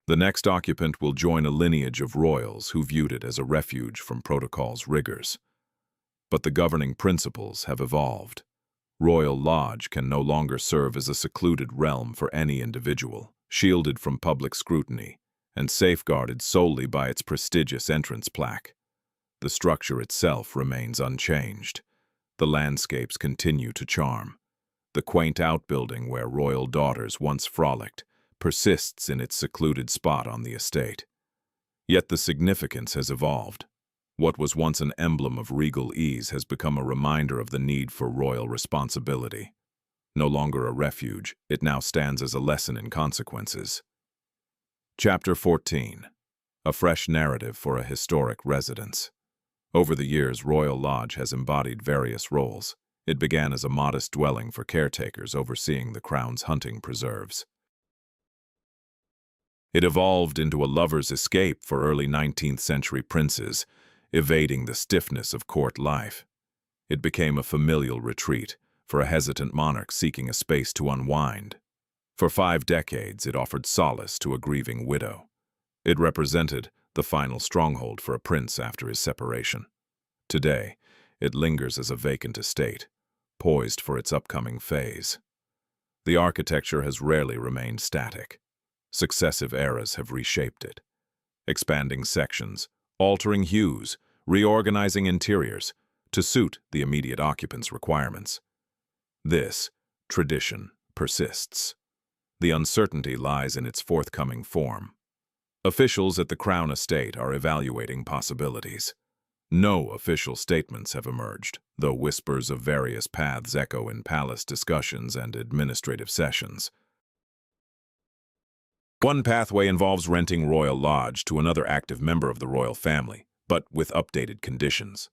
The next occupant will join a lineage of royals who viewed it as a refuge from protocol's rigors. But the governing principles have evolved. Royal Lodge can no longer serve as a secluded realm for any individual, shielded from public scrutiny, and safeguarded solely by its prestigious entrance plaque. The structure itself remains unchanged. The landscapes continue to charm. The quaint outbuilding where royal daughters once frolicked persists in its secluded spot on the estate. Yet the significance has evolved. What was once an emblem of regal ease has become a reminder of the need for royal responsibility. No longer a refuge, it now stands as a lesson in consequences. Chapter 14. A fresh narrative for a historic residence. Over the years, Royal Lodge has embodied various roles. It began as a modest dwelling for caretakers overseeing the Crown's hunting preserves. It evolved into a lover's escape for early 19th century princes, evading the stiffness of court life. It became a familial retreat for a hesitant monarch seeking a space to unwind. For 5 decades, it offered solace to a grieving widow. It represented the final stronghold for a prince after his separation. Today, it lingers as a vacant estate, poised for its upcoming phase. The architecture has rarely remained static. Successive eras have reshaped it, expanding sections, altering hues, reorganizing interiors to suit the immediate occupants' requirements. This tradition persists. The uncertainty lies in its forthcoming form. Officials at the Crown Estate are evaluating possibilities. No official statements have emerged, though whispers of various paths echo in palace discussions and administrative sessions. One pathway involves renting Royal Lodge to another active member of the royal family, but with updated conditions.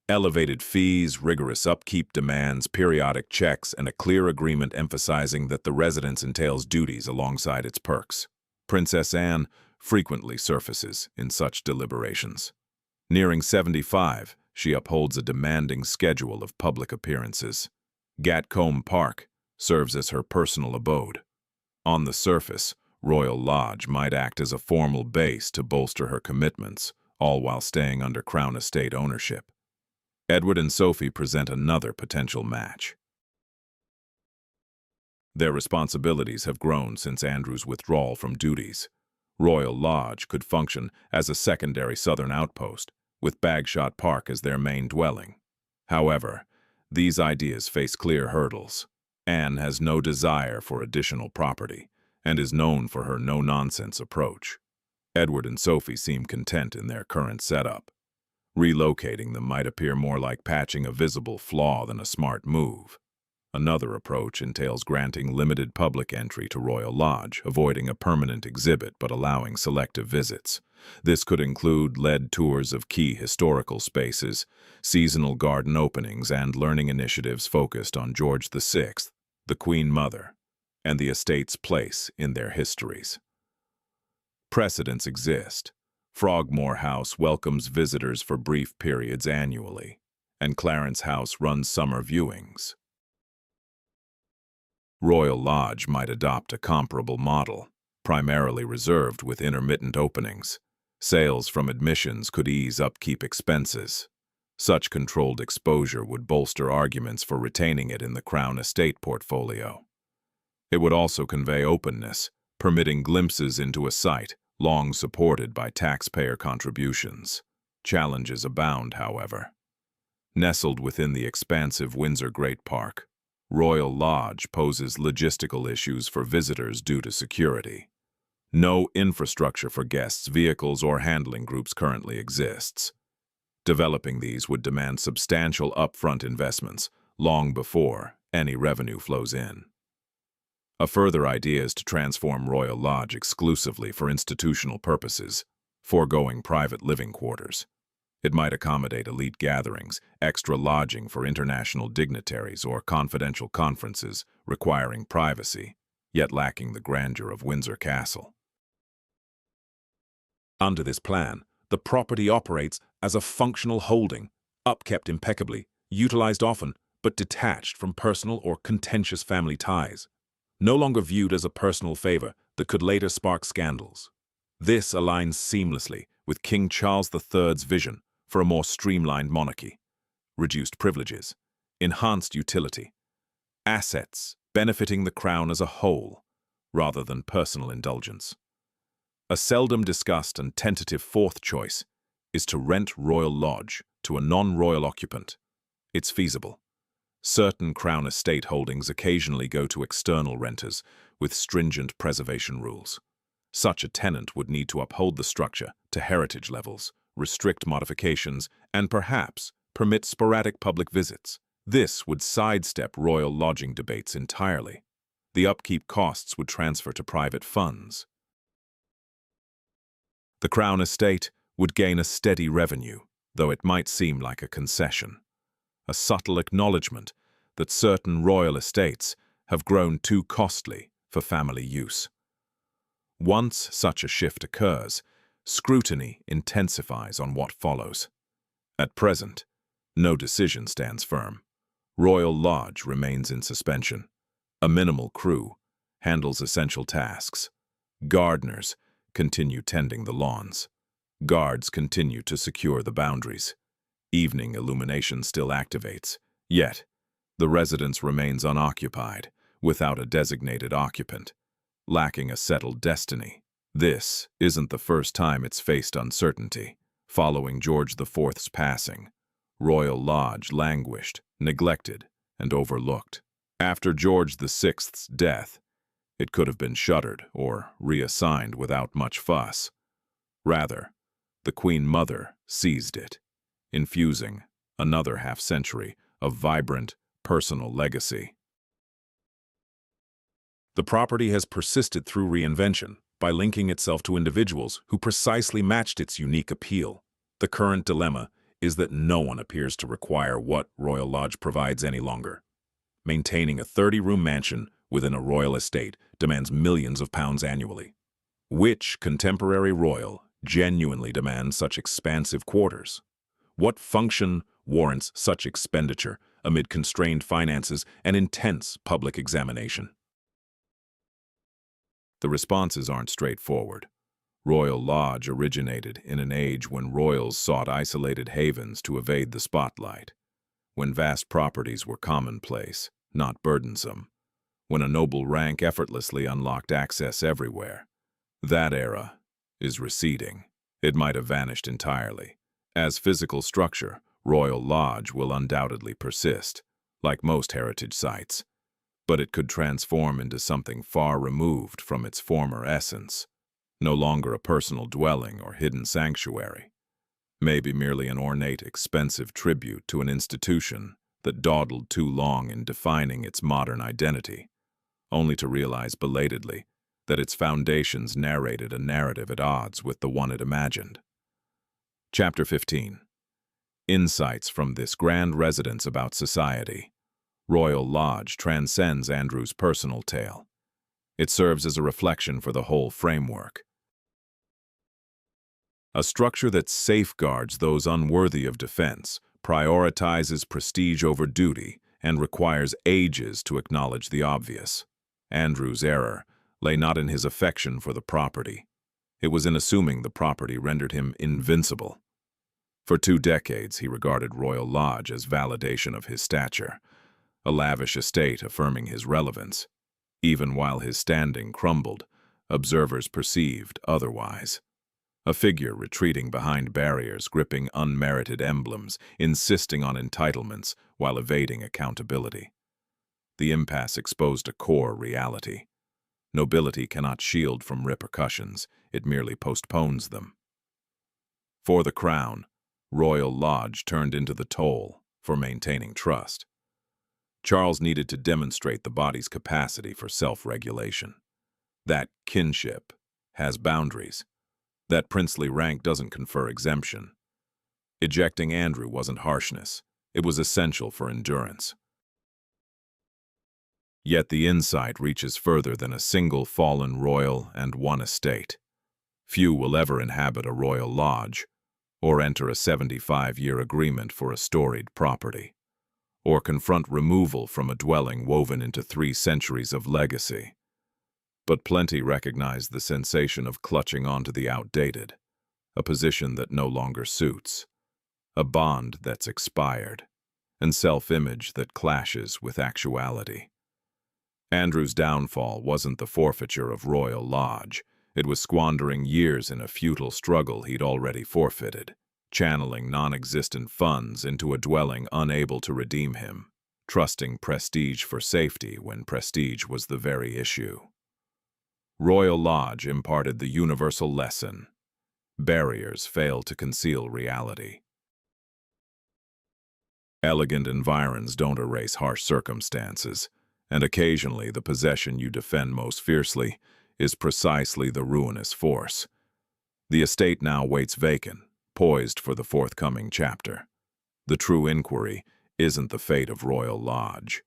Elevated fees, rigorous upkeep demands, periodic checks, and a clear agreement emphasizing that the residence entails duties alongside its perks. Princess Anne frequently surfaces in such deliberations. Nearing 75, she upholds a demanding schedule of public appearances. Gatcombe Park serves as her personal abode. On the surface, Royal Lodge might act as a formal base to bolster her commitments, all while staying under Crown Estate ownership. Edward and Sophie present another potential match. Their responsibilities have grown since Andrew's withdrawal from duties. Royal Lodge could function as a secondary southern outpost, with Bagshot Park as their main dwelling. However, these ideas face clear hurdles. Anne has no desire for additional property, and is known for her no-nonsense approach. Edward and Sophie seem content in their current setup. Relocating them might appear more like patching a visible flaw than a smart move. Another approach entails granting limited public entry to Royal Lodge, avoiding a permanent exhibit but allowing selective visits. This could include led tours of key historical spaces, seasonal garden openings, and learning initiatives focused on George VI, the Queen Mother, and the estate's place in their histories. Precedents exist. Frogmore House welcomes visitors for brief periods annually, and Clarence House runs summer viewings. Royal Lodge might adopt a comparable model, primarily reserved with intermittent openings. Sales from admissions could ease upkeep expenses. Such controlled exposure would bolster arguments for retaining it in the Crown estate portfolio. It would also convey openness, permitting glimpses into a site long supported by taxpayer contributions. Challenges abound, however. Nestled within the expansive Windsor Great Park, Royal Lodge poses logistical issues for visitors due to security. No infrastructure for guests, vehicles, or handling groups currently exists. Developing these would demand substantial upfront investments long before any revenue flows in. A further idea is to transform Royal Lodge exclusively for institutional purposes, foregoing private living quarters. It might accommodate elite gatherings, extra lodging for international dignitaries, or confidential conferences requiring privacy, yet lacking the grandeur of Windsor Castle. Under this plan, the property operates as a functional holding, upkept impeccably, utilized often, but detached from personal or contentious family ties. No longer viewed as a personal favor that could later spark scandals. This aligns seamlessly with King Charles III's vision for a more streamlined monarchy: reduced privileges, enhanced utility, assets benefiting the crown as a whole, rather than personal indulgence. A seldom discussed and tentative fourth choice is to rent Royal Lodge to a non-royal occupant. It's feasible. Certain Crown estate holdings occasionally go to external renters with stringent preservation rules. Such a tenant would need to uphold the structure to heritage levels, restrict modifications, and perhaps permit sporadic public visits. This would sidestep royal lodging debates entirely. The upkeep costs would transfer to private funds. The Crown estate would gain a steady revenue, though it might seem like a concession. A subtle acknowledgement that certain royal estates have grown too costly for family use. Once such a shift occurs, scrutiny intensifies on what follows. At present, no decision stands firm. Royal Lodge remains in suspension. A minimal crew handles essential tasks. Gardeners continue tending the lawns. Guards continue to secure the boundaries. Evening illumination still activates, yet the residence remains unoccupied, without a designated occupant, lacking a settled destiny. This isn't the first time it's faced uncertainty. Following George IV's passing, Royal Lodge languished, neglected, and overlooked. After George VI's death, it could have been shuttered or reassigned without much fuss. Rather, the Queen Mother seized it, infusing another half-century of vibrant, personal legacy. The property has persisted through reinvention by linking itself to individuals who precisely matched its unique appeal. The current dilemma is that no one appears to require what Royal Lodge provides any longer. Maintaining a 30-room mansion within a royal estate demands millions of pounds annually. Which contemporary royal genuinely demands such expansive quarters? What function warrants such expenditure amid constrained finances and intense public examination? The responses aren't straightforward. Royal Lodge originated in an age when royals sought isolated havens to evade the spotlight, when vast properties were commonplace, not burdensome, when a noble rank effortlessly unlocked access everywhere. That era is receding. It might have vanished entirely. As physical structure, Royal Lodge will undoubtedly persist, like most heritage sites, but it could transform into something far removed from its former essence. No longer a personal dwelling or hidden sanctuary, maybe merely an ornate, expensive tribute to an institution that dawdled too long in defining its modern identity, only to realize belatedly that its foundations narrated a narrative at odds with the one it imagined. Chapter 15. Insights from this grand residence about society. Royal Lodge transcends Andrew's personal tale. It serves as a reflection for the whole framework. A structure that safeguards those unworthy of defense, prioritizes prestige over duty, and requires ages to acknowledge the obvious. Andrew's error lay not in his affection for the property. It was in assuming the property rendered him invincible. For 2 decades, he regarded Royal Lodge as validation of his stature, a lavish estate affirming his relevance. Even while his standing crumbled, observers perceived otherwise. A figure retreating behind barriers, gripping unmerited emblems, insisting on entitlements while evading accountability. The impasse exposed a core reality. Nobility cannot shield from repercussions, it merely postpones them. For the crown, Royal Lodge turned into the toll for maintaining trust. Charles needed to demonstrate the body's capacity for self-regulation. That kinship has boundaries. That princely rank doesn't confer exemption. Ejecting Andrew wasn't harshness. It was essential for endurance. Yet the insight reaches further than a single fallen royal and one estate. Few will ever inhabit a royal lodge, or enter a 75-year agreement for a storied property, or confront removal from a dwelling woven into 3 centuries of legacy. But plenty recognize the sensation of clutching onto the outdated, a position that no longer suits, a bond that's expired, and self-image that clashes with actuality. Andrew's downfall wasn't the forfeiture of Royal Lodge. It was squandering years in a futile struggle he'd already forfeited, channeling non-existent funds into a dwelling unable to redeem him, trusting prestige for safety when prestige was the very issue. Royal Lodge imparted the universal lesson. Barriers fail to conceal reality. Elegant environs don't erase harsh circumstances, and occasionally the possession you defend most fiercely is precisely the ruinous force. The estate now waits vacant, poised for the forthcoming chapter. The true inquiry isn't the fate of Royal Lodge.